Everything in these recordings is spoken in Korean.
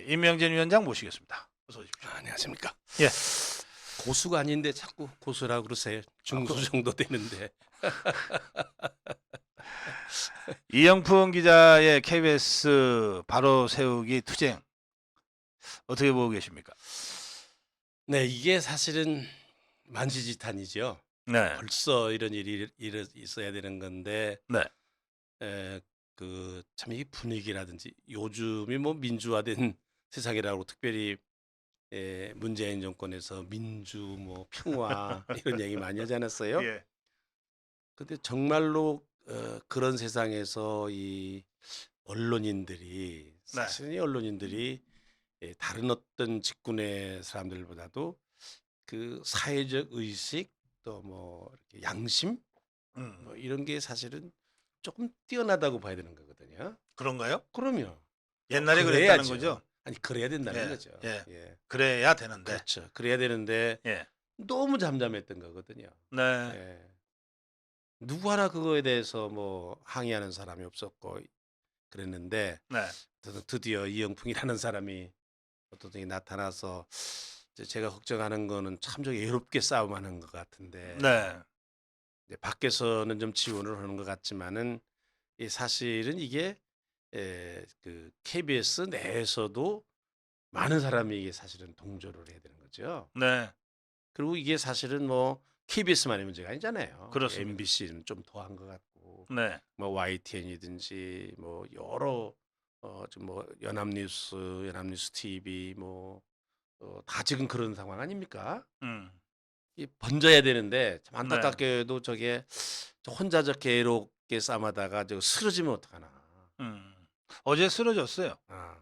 임명진 위원장 모시겠습니다. 어서 오십시오. 안녕하십니까. 예. 고수가 아닌데 자꾸 고수라고 그러세요. 중수 정도 되는데. 이영풍 기자의 KBS 바로 세우기 투쟁 어떻게 보고 계십니까? 네, 이게 사실은 만시지탄이죠. 네. 벌써 이런 일이 있어야 되는 건데, 네. 그 참 이 분위기라든지 요즘이 뭐 민주화된 세상이라고 특별히 문재인 정권에서 민주 뭐 평화 이런 얘기 많이 하지 않았어요? 예. 근데 정말로 그런 세상에서 이 언론인들이 네. 사실은 이 언론인들이 다른 어떤 직군의 사람들보다도 그 사회적 의식 또 뭐 이렇게 양심 뭐 이런 게 사실은 조금 뛰어나다고 봐야 되는 거거든요. 그런가요? 그럼요. 옛날에 그랬다는 그래야죠. 거죠? 아니 그래야 된다는 예. 거죠. 예. 예. 그래야 되는데. 그렇죠. 그래야 되는데 예. 너무 잠잠했던 거거든요. 네. 예. 누구 하나 그거에 대해서 뭐 항의하는 사람이 없었고 그랬는데 네. 드디어 이영풍이라는 사람이 어떤 게 나타나서 이제 제가 걱정하는 거는 참 좀 외롭게 싸움하는 것 같은데 네. 이제 밖에서는 좀 지원을 하는 것 같지만은 이 사실은 이게 그 KBS 내에서도 많은 사람이 이게 사실은 동조를 해야 되는 거죠. 네. 그리고 이게 사실은 뭐 KBS만의 문제가 아니잖아요. 그렇습니다. MBC는 좀 더한 것 같고 네. 뭐 YTN이든지 뭐 여러 좀 뭐 연합뉴스 TV 뭐 다 지금 그런 상황 아닙니까? 음. 이 번져야 되는데 참 네. 안타깝게도 저게 저 혼자 저렇게 외롭게 싸움하다가 저 쓰러지면 어떡하나. 음. 어제 쓰러졌어요. 아.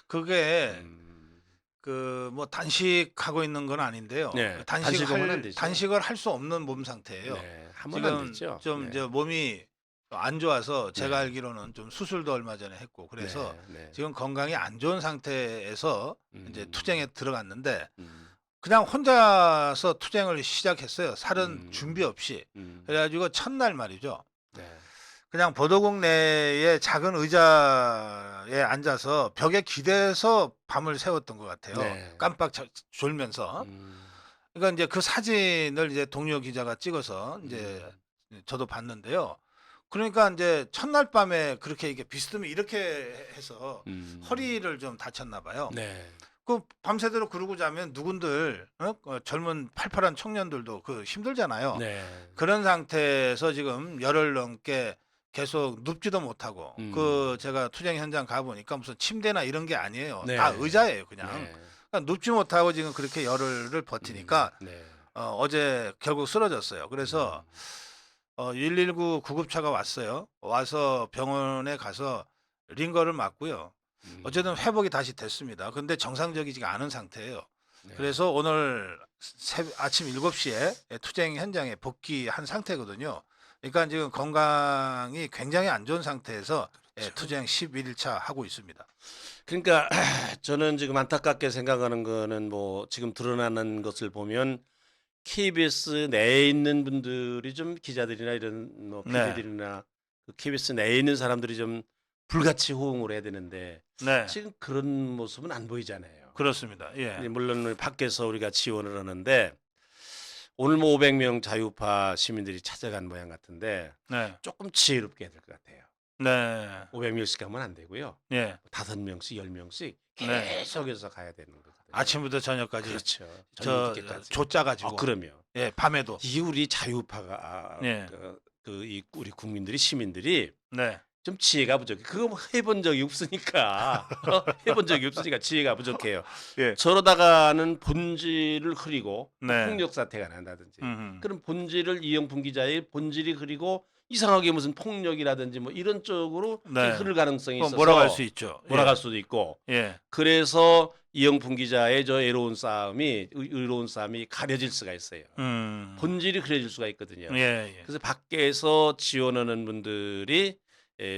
그게 음. 그 뭐 단식하고 있는 건 아닌데요. 네. 그 단식하면 안 되죠. 단식을 할 수 없는 몸 상태예요. 네. 하면 안 지금 되죠. 좀 네. 이제 몸이 안 좋아서 제가 네. 알기로는 좀 수술도 얼마 전에 했고 그래서 네. 네. 지금 건강이 안 좋은 상태에서 이제 투쟁에 들어갔는데 음. 그냥 혼자서 투쟁을 시작했어요. 살은 준비 음. 없이. 음. 그래가지고 첫날 말이죠. 네. 그냥 보도국 내에 작은 의자에 앉아서 벽에 기대서 밤을 새웠던 것 같아요. 네. 깜빡 졸면서. 음. 그러니까 이제 그 사진을 이제 동료 기자가 찍어서 이제 음. 저도 봤는데요. 그러니까 이제 첫날 밤에 그렇게 이게 비스듬히 이렇게 해서 음. 허리를 좀 다쳤나 봐요. 네. 그 밤새도록 그러고 자면 누군들 젊은 팔팔한 청년들도 그 힘들잖아요. 네. 그런 상태에서 지금 열흘 넘게 계속 눕지도 못하고 그 제가 투쟁 현장 가보니까 무슨 침대나 이런 게 아니에요. 네. 다 의자예요 그냥. 네. 그러니까 눕지 못하고 지금 그렇게 열흘을 버티니까 네. 어제 결국 쓰러졌어요. 그래서 119 구급차가 왔어요. 와서 병원에 가서 링거를 맞고요. 어쨌든 회복이 다시 됐습니다. 근데 정상적이지가 않은 상태예요. 네. 그래서 오늘 아침 7시에 투쟁 현장에 복귀한 상태거든요. 그러니까 지금 건강이 굉장히 안 좋은 상태에서 그렇죠. 투쟁 11일차 하고 있습니다. 그러니까 저는 지금 안타깝게 생각하는 거는 뭐 지금 드러나는 것을 보면 KBS 내에 있는 분들이 좀 기자들이나 이런 뭐 네. PD들이나 그 KBS 내에 있는 사람들이 좀 불같이 호응을 해야 되는데 네, 지금 그런 모습은 안 보이잖아요. 그렇습니다. 예. 근데 물론 밖에서 우리가 지원을 하는데 오늘 뭐 500명 자유파 시민들이 찾아간 모양 같은데 네, 조금 지혜롭게 해야 될 것 같아요. 네, 500명씩 가면 안 되고요. 예. 5명씩 10명씩 네. 계속해서 가야 되는 거거든요. 아침부터 저녁까지 그렇죠. 저 저녁 늦게까지. 조짜 가지고 그럼요. 예, 밤에도. 이게 우리 자유파가 예. 이 우리 국민들이 시민들이 네. 좀 지혜가 부족해. 그거 뭐 해본 적이 없으니까 해본 적이 없으니까 지혜가 부족해요. 예. 저러다가는 본질을 흐리고 네. 폭력 사태가 난다든지. 음. 그럼 본질을 이영풍 기자의 본질이 흐리고 이상하게 무슨 폭력이라든지 뭐 이런 쪽으로 네. 흐를 가능성이 있어서 몰아갈 수 있죠. 몰아갈 수도 있고. 예. 그래서 이영풍 기자의 저 의로운 싸움이 가려질 수가 있어요. 본질이 그려질 수가 있거든요. 예, 예. 그래서 밖에서 지원하는 분들이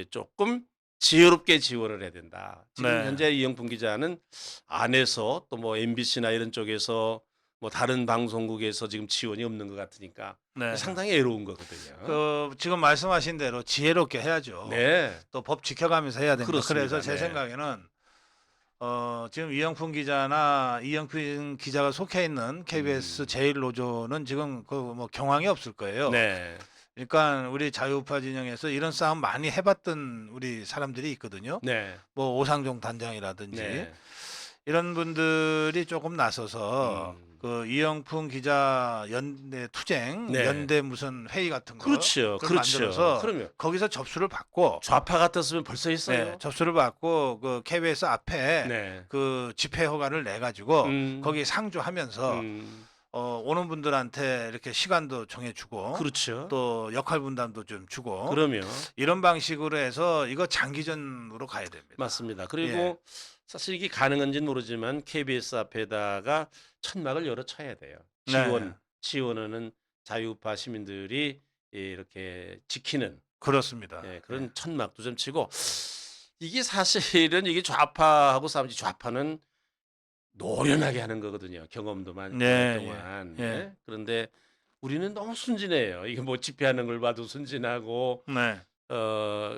조금 지혜롭게 지원을 해야 된다. 지금 네. 현재 이영풍 기자는 안에서 또 뭐 MBC나 이런 쪽에서 뭐 다른 방송국에서 지금 지원이 없는 것 같으니까 네. 상당히 애로운 거거든요. 그 지금 말씀하신 대로 지혜롭게 해야죠. 네. 또 법 지켜가면서 해야 됩니다. 그렇습니다. 그래서 제 네. 생각에는 지금 이영풍 기자나 이영필 기자가 속해 있는 KBS 제1노조는 지금 그 뭐 경황이 없을 거예요. 네. 그러니까 우리 자유우파 진영에서 이런 싸움 많이 해봤던 우리 사람들이 있거든요. 네. 뭐 오상종 단장이라든지 네. 이런 분들이 조금 나서서 음. 그 이영풍 기자 연대 투쟁 네. 연대 무슨 회의 같은 거 그렇죠. 그걸 만들어서 그러면 거기서 접수를 받고 좌파 같았으면 벌써 했어요. 네, 접수를 받고 그 KBS 앞에 네. 그 집회 허가를 내 가지고 음. 거기 상주하면서 음. 오는 분들한테 이렇게 시간도 정해주고 그렇죠. 또 역할 분담도 좀 주고 그러면 이런 방식으로 해서 이거 장기전으로 가야 됩니다. 맞습니다. 그리고 예. 사실 이게 가능한지는 모르지만 KBS 앞에다가 천막을 열어 쳐야 돼요. 네. 지원하는 자유우파 시민들이 이렇게 지키는 그렇습니다. 그런 예. 천막도 좀 치고 이게 사실은 이게 좌파하고 싸움지 좌파는 노련하게 하는 거거든요. 경험도 많이 네, 동안. 예, 예. 그런데 우리는 너무 순진해요. 이게 뭐 집회하는 걸 봐도 순진하고 네.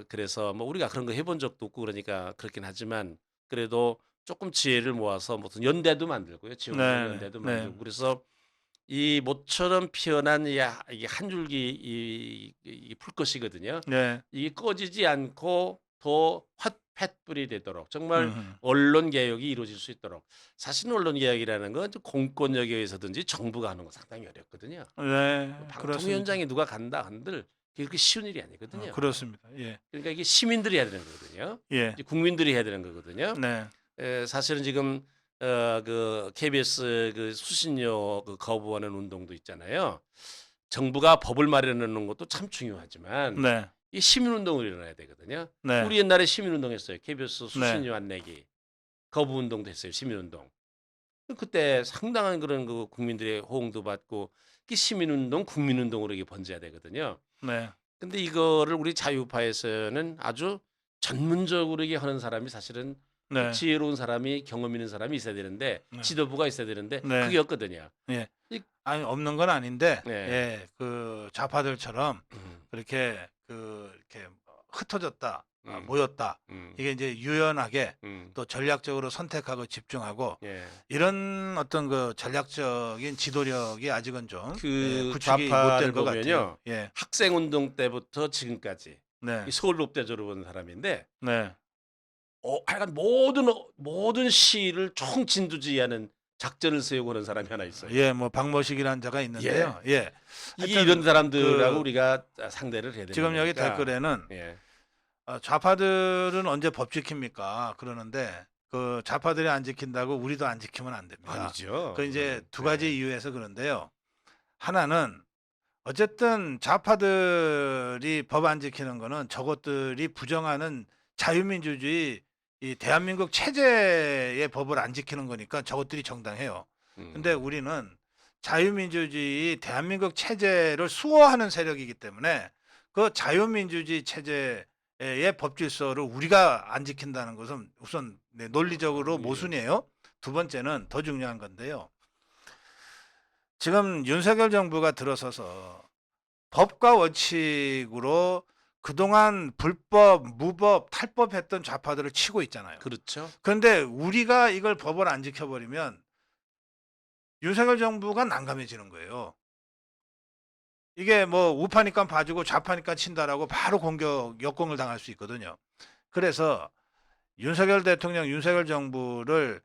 그래서 뭐 우리가 그런 거 해본 적도 없고 그러니까 그렇긴 하지만 그래도 조금 지혜를 모아서 무슨 연대도 만들고요. 지원하는 네, 연대도 네. 만들고 그래서 이 모처럼 피어난 이게 한 줄기 이 풀꽃이거든요. 네. 이게 꺼지지 않고 더 횃불이 되도록 정말 음. 언론 개혁이 이루어질 수 있도록 사실 언론 개혁이라는 건 공권력에 의해서든지 정부가 하는 거 상당히 어렵거든요. 네. 방통 그렇습니다. 현장에 누가 간다 한들 그렇게 쉬운 일이 아니거든요. 그렇습니다. 예. 그러니까 이게 시민들이 해야 되는 거거든요. 예. 이제 국민들이 해야 되는 거거든요. 네. 사실은 지금 그 KBS 그 수신료 그 거부하는 운동도 있잖아요. 정부가 법을 마련하는 것도 참 중요하지만 네. 이 시민운동을 일어나야 되거든요. 네. 우리 옛날에 시민운동했어요. KBS 수신료 네. 안 내기 거부 운동도 했어요. 시민운동. 그때 상당한 그런 그 국민들의 호응도 받고 이 시민운동, 국민운동으로 이게 번져야 되거든요. 네. 근데 이거를 우리 자유파에서는 아주 전문적으로 이게 하는 사람이 사실은 네. 지혜로운 사람이 경험 있는 사람이 있어야 되는데 네. 지도부가 있어야 되는데 네. 그게 없거든요. 예. 아니 없는 건 아닌데 네. 예. 그 좌파들처럼 음, 그렇게 이렇게 흩어졌다. 음, 모였다. 음, 이게 이제 유연하게 음. 또 전략적으로 선택하고 집중하고 예. 이런 어떤 그 전략적인 지도력이 아직은 좀 그 구축이 좌파를 못된 것 보면요. 같아요. 예. 학생 운동 때부터 지금까지 네. 이 서울롭대 졸업한 사람인데 네. 하여간 모든 시를 총진두지휘하는 작전을 세우고 하는 사람이 하나 있어요. 예, 뭐 박모식이라는 자가 있는데요. 예. 이게 하여튼 이런 사람들하고 그 우리가 상대를 해야 되는 지금 여기 거니까. 댓글에는 예. 좌파들은 언제 법 지킵니까? 그러는데 그 좌파들이 안 지킨다고 우리도 안 지키면 안 됩니다. 아니죠. 그 이제 그거는. 두 가지 이유에서 그런데요. 하나는 어쨌든 좌파들이 법 안 지키는 거는 저것들이 부정하는 자유민주주의 이 대한민국 체제의 법을 안 지키는 거니까 저것들이 정당해요. 근데 우리는 자유민주주의 대한민국 체제를 수호하는 세력이기 때문에 그 자유민주주의 체제의 법 질서를 우리가 안 지킨다는 것은 우선 논리적으로 예. 모순이에요. 두 번째는 더 중요한 건데요. 지금 윤석열 정부가 들어서서 법과 원칙으로 그동안 불법, 무법, 탈법했던 좌파들을 치고 있잖아요. 그렇죠. 그런데 우리가 이걸 법을 안 지켜버리면 윤석열 정부가 난감해지는 거예요. 이게 뭐 우파니까 봐주고 좌파니까 친다라고 바로 역공을 당할 수 있거든요. 그래서 윤석열 대통령, 윤석열 정부를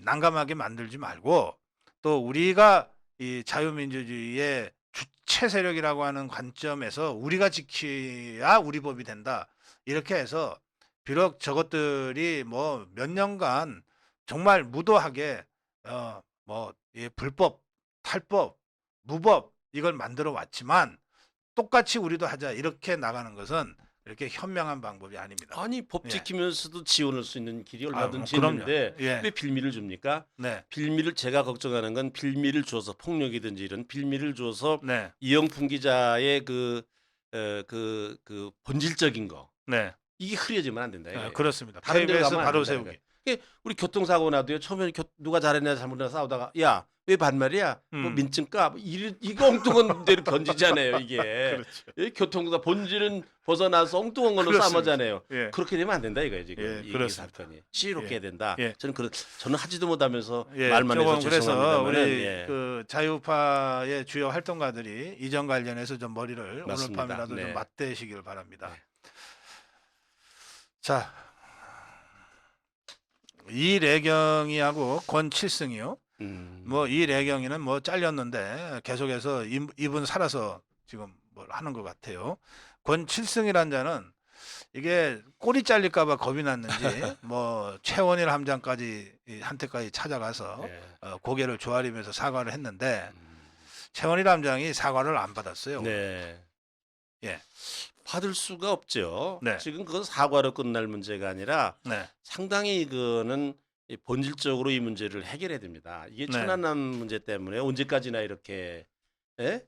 난감하게 만들지 말고 또 우리가 이 자유민주주의의 주체 세력이라고 하는 관점에서 우리가 지켜야 우리 법이 된다. 이렇게 해서 비록 저것들이 뭐 몇 년간 정말 무도하게 불법, 탈법, 무법 이걸 만들어 왔지만 똑같이 우리도 하자 이렇게 나가는 것은 이렇게 현명한 방법이 아닙니다. 아니 법 예. 지키면서도 지원할 수 있는 길이 얼마든지 그럼요. 있는데 예. 왜 빌미를 줍니까? 네, 빌미를 제가 걱정하는 건 빌미를 줘서 폭력이든지 이런 빌미를 줘서 네, 이영풍 기자의 그 본질적인 거 네. 이게 흐려지면 안 된다. 이거예요. 그렇습니다. 다른 데로 KBS 가면 안 바로 된다는 세우기. 거예요. 우리 교통사고 나도요. 처음에 누가 잘했냐 잘못했냐 싸우다가 야 왜 반말이야? 뭐 민증 까? 뭐 이거 엉뚱한 데로 던지잖아요 이게. 그렇죠. 이 교통사 본질은 벗어나서 엉뚱한 걸로 그렇습니다. 싸움하잖아요. 예. 그렇게 되면 안 된다 이거예요 지금 예, 이 그렇습니다. 사건이 지혜롭게 예. 해야 된다. 예. 저는 하지도 못하면서 예, 말만 해서 조금 그래서 죄송합니다만은 우리 예. 그 자유파의 주요 활동가들이 이전 관련해서 좀 머리를 오늘 맞습니다. 밤이라도 네. 좀 맞대시길 바랍니다. 네. 자, 이래경이하고 권칠승이요. 뭐 이래경이는 뭐 잘렸는데 계속해서 이분 살아서 지금 뭘 하는 것 같아요. 권칠승이란 자는 이게 꼬리 잘릴까봐 겁이 났는지 뭐 최원일 함장까지 한테까지 찾아가서 네. 고개를 조아리면서 사과를 했는데 최원일 함장이 사과를 안 받았어요. 네. 예. 받을 수가 없죠. 네. 지금 그건 사과로 끝날 문제가 아니라 네. 상당히 이거는 이 본질적으로 이 문제를 해결해야 됩니다. 이게 네. 천안함 문제 때문에 언제까지나 이렇게 예?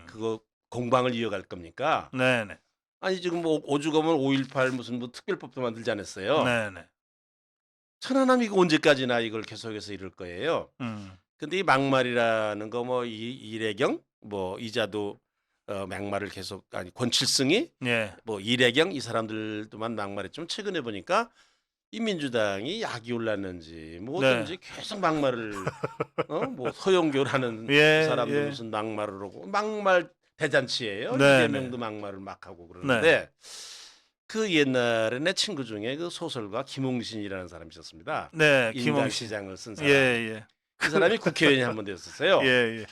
그거 공방을 이어갈 겁니까? 네네. 아니 지금 뭐 오죽하면 5.18 무슨 뭐 특별법도 만들지 않았어요. 네네. 천안함 이거 언제까지나 이걸 계속해서 이럴 거예요. 근데 이 막말이라는 거 뭐 이래경 뭐 이자도 막말을 계속 아니 권칠승이 예. 뭐 이래경 이 사람들도만 막말했지만 최근에 보니까 이 민주당이 약이 올랐는지 뭐든지 계속 막말을 뭐 서영교라는 예, 그 사람도 예. 무슨 막말을 하고 막말 대잔치예요. 네, 이재명도 막말을 막 하고 그러는데 그 옛날에 내 친구 중에 그 소설가 김홍신이라는 사람이 있었습니다. 네. 인간 김홍신. 시장을 쓴 예, 사람. 예. 그 사람이 국회의원이 한 번 됐었어요. 예, 예.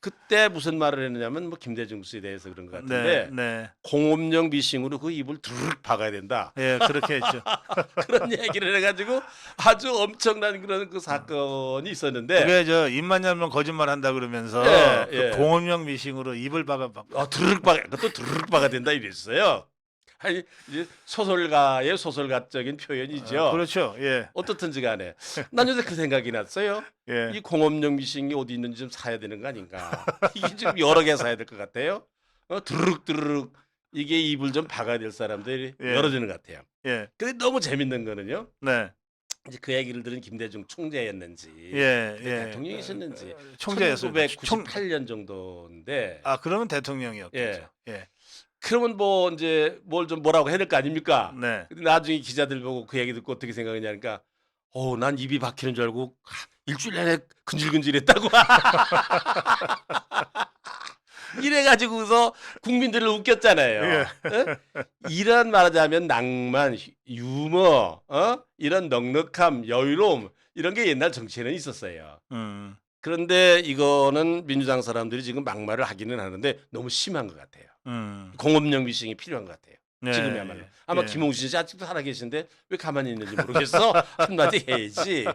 그때 무슨 말을 했느냐면 뭐 김대중 씨에 대해서 그런 것 네. 같은데 네. 공업용 미싱으로 그 입을 드르륵 박아야 된다. 예, 그렇게 했죠. 그런 얘기를 해가지고 아주 엄청난 그런 그 사건이 있었는데 그게 저 입만 열면 거짓말 한다 그러면서 예, 그 예. 공업용 미싱으로 입을 박아 드르륵 박아 그것도 드르륵 박아야 된다 이랬어요. 아니 이제 소설가의 소설가적인 표현이죠. 그렇죠. 예. 어떻든지 간에 난 요새 그 생각이 났어요. 예. 이 공업용 미싱이 어디 있는지 좀 사야 되는 거 아닌가. 이게 지금 여러 개 사야 될 것 같아요. 드르륵 드르륵 이게 입을 좀 박아야 될 사람들이 예. 열어지는 것 같아요. 예. 근데 너무 재밌는 거는요. 네. 이제 그 얘기를 들은 김대중 총재였는지 예. 예. 대통령이셨는지 총재였습니다. 1998년 정도인데 아, 그러면 대통령이었겠죠. 예. 예. 그러면 뭐 이제 뭘 좀 뭐라고 해야 될 거 아닙니까? 네. 근데 나중에 기자들 보고 그 얘기 듣고 어떻게 생각했냐니까 난 입이 박히는 줄 알고 일주일 내내 근질근질했다고. 이래가지고서 국민들을 웃겼잖아요. 예. 이런 말하자면 낭만, 유머, 이런 넉넉함, 여유로움 이런 게 옛날 정치에는 있었어요. 그런데 이거는 민주당 사람들이 지금 막말을 하기는 하는데 너무 심한 것 같아요. 공업용 미싱이 필요한 것 같아요. 네. 지금이야말로. 아마 예. 김홍신 씨 아직도 살아계신데 왜 가만히 있는지 모르겠어. 한마디 해야지.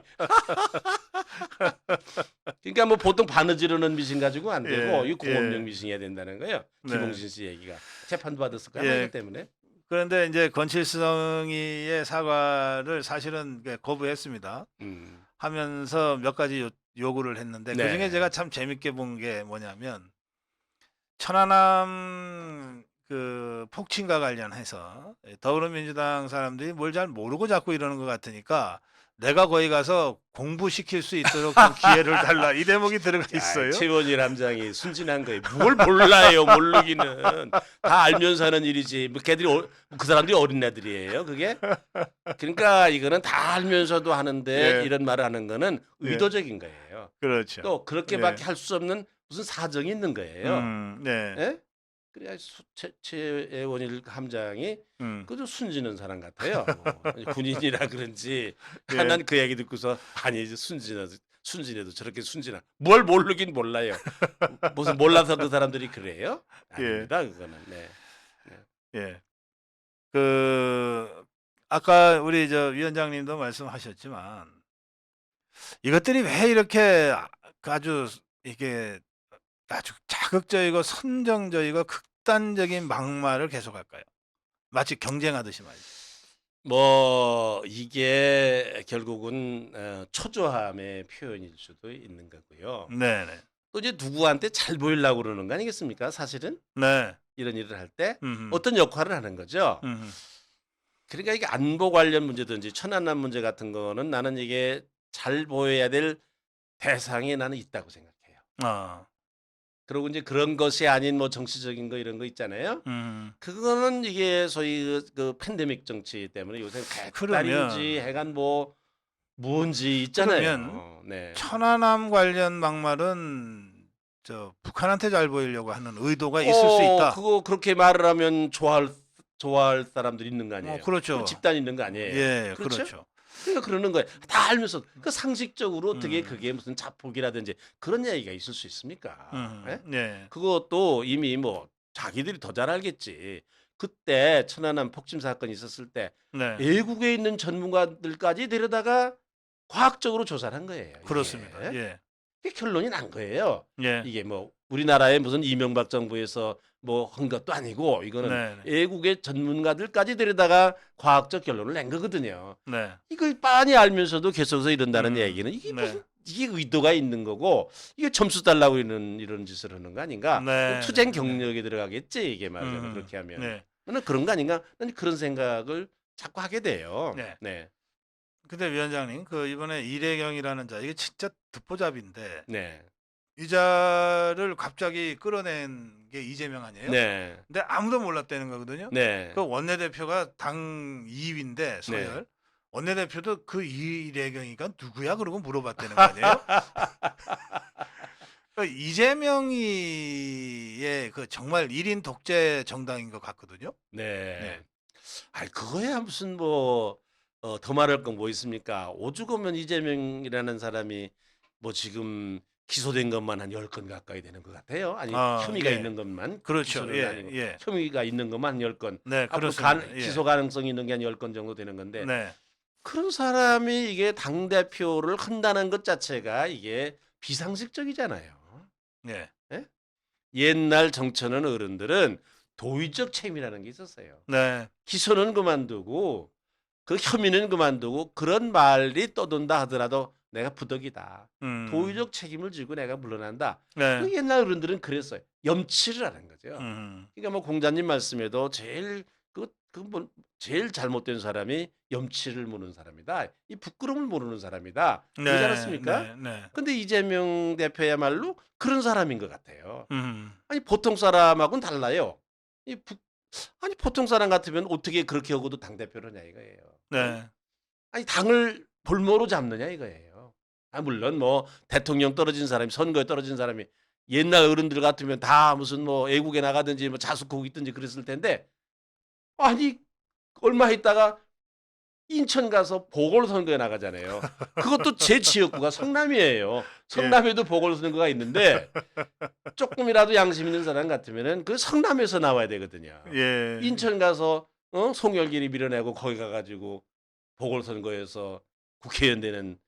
그러니까 뭐 보통 바느지르는 미싱 가지고 안 되고 예. 이 공업용 예. 미싱 해야 된다는 거예요. 네. 김홍신 씨 얘기가 재판도 받았을 거야. 예. 이것 때문에. 그런데 이제 권칠성이의 사과를 사실은 거부했습니다. 하면서 몇 가지 요구를 했는데 네. 그중에 제가 참 재밌게 본 게 뭐냐면 천안함 그 폭침과 관련해서 더불어민주당 사람들이 뭘 잘 모르고 자꾸 이러는 것 같으니까 내가 거기 가서 공부시킬 수 있도록 좀 기회를 달라 이 대목이 들어가 있어요. 최원일 함장이 순진한 거예요. 뭘 몰라요. 모르기는 다 알면서 하는 일이지. 뭐 걔들이 그 사람들이 어린애들이에요. 그게. 그러니까 이거는 다 알면서도 하는데 예. 이런 말을 하는 거는 의도적인 거예요. 그렇죠. 또 그렇게밖에 할 수 없는 무슨 사정이 있는 거예요. 네. 예? 그래야 최원일 함장이 그저 순진한 사람 같아요. 뭐 군인이라 그런지 예. 난 그 얘기 듣고서 아니 이제 순진해도 저렇게 순진한 뭘 모르긴 몰라요. 무슨 몰라서 그 사람들이 그래요? 아닙니다. 그거는. 네. 예. 그 아까 우리 저 위원장님도 말씀하셨지만 이것들이 왜 이렇게 아주 이게 아주 자극적이고 선정적이고 극단적인 막말을 계속할까요? 마치 경쟁하듯이 말이죠. 뭐 이게 결국은 초조함의 표현일 수도 있는 거고요. 네네. 또 이제 누구한테 잘 보이려고 그러는 거 아니겠습니까? 사실은 네. 이런 일을 할 때 음흠. 어떤 역할을 하는 거죠. 그러니까 이게 안보 관련 문제든지 천안함 문제 같은 거는 나는 이게 잘 보여야 될 대상이 나는 있다고 생각해요. 어. 그리고 이제 그런 것이 아닌 뭐 정치적인 거 이런 거 있잖아요. 그거는 이게 소위 그 팬데믹 정치 때문에 요새 그러면 개딸인지 해간 뭐 뭔지 그러면 있잖아요. 네. 천안함 관련 막말은 저 북한한테 잘 보이려고 하는 의도가 있을 수 있다. 그거 그렇게 말을 하면 좋아할 사람들이 있는 거 아니에요. 그 그렇죠. 집단이 있는 거 아니에요. 예, 그렇죠? 그렇죠. 그러니까 그러는 거예요. 다 알면서 그 상식적으로 어떻게 음. 그게 무슨 자폭이라든지 그런 이야기가 있을 수 있습니까? 예? 예. 그것도 이미 뭐 자기들이 더 잘 알겠지. 그때 천안함 폭침 사건이 있었을 때 네. 외국에 있는 전문가들까지 데려다가 과학적으로 조사를 한 거예요. 이게. 그렇습니다. 예. 이게 결론이 난 거예요. 예. 이게 뭐 우리나라의 무슨 이명박 정부에서 뭐 한 것도 아니고 이거는 네. 외국의 전문가들까지 데려다가 과학적 결론을 낸 거거든요. 네. 이걸 빤히 알면서도 계속해서 이런다는 얘기는 이게 네. 무슨 이게 의도가 있는 거고 이게 점수 달라고 이런 짓을 하는 거 아닌가? 네. 투쟁 네. 경력에 들어가겠지 이게 말하자면 그렇게 하면. 네. 저는 그런 거 아닌가? 나는 그런 생각을 자꾸 하게 돼요. 네. 네. 근데 위원장님, 그 이번에 이래경이라는 자, 이게 진짜 듣보잡인데 네. 이 자를 갑자기 끌어낸 게 이재명 아니에요? 네. 근데 아무도 몰랐다는 거거든요. 네. 그 원내대표가 당 2위인데 서열. 원내대표도 그 이래경이가 누구야? 그러고 물어봤다는 거 아니에요? 그러니까 이재명이의 그 정말 1인 독재 정당인 것 같거든요. 네. 네. 아이 그거야 무슨 뭐 더 말할 건 뭐 있습니까? 오죽하면 이재명이라는 사람이 뭐 지금 기소된 것만 한 10건 가까이 되는 것 같아요. 아니 혐의가 예. 있는 것만 그렇죠. 기소는 예. 아니고 예. 혐의가 있는 것만 한 10건. 네, 앞으로 그렇습니다. 예. 기소 가능성이 있는 게 한 10건 정도 되는 건데 네. 그런 사람이 이게 당대표를 한다는 것 자체가 이게 비상식적이잖아요. 네. 예? 옛날 정치하는 어른들은 도의적 책임이라는 게 있었어요. 네. 기소는 그만두고 그 혐의는 그만두고 그런 말이 떠돈다 하더라도 내가 부덕이다. 도의적 책임을 지고 내가 물러난다. 네. 그 옛날 어른들은 그랬어요. 염치를 하는 거죠. 음. 그러니까 뭐 공자님 말씀에도 제일 뭐 제일 잘못된 사람이 염치를 모르는 사람이다. 이 부끄러움을 모르는 사람이다. 그러지 않았습니까? 네. 네. 근데 이재명 대표야말로 그런 사람인 것 같아요. 음. 아니 보통 사람하고는 달라요. 아니 보통 사람 같으면 어떻게 그렇게 하고도 당 대표느냐 이거예요. 네. 아니 당을 볼모로 잡느냐 이거예요. 물론 뭐 대통령 떨어진 사람이 선거에 떨어진 사람이 옛날 어른들 같으면 다 무슨 뭐 외국에 나가든지 뭐 자숙하고 있든지 그랬을 텐데 아니 얼마 있다가 인천 가서 보궐선거에 나가잖아요. 그것도 제 지역구가 성남이에요. 성남에도 보궐선거가 있는데 조금이라도 양심 있는 사람 같으면은 그 성남에서 나와야 되거든요. 예. 인천 가서 송영길이 밀어내고 거기 가가지고 보궐선거에서 국회의원 되는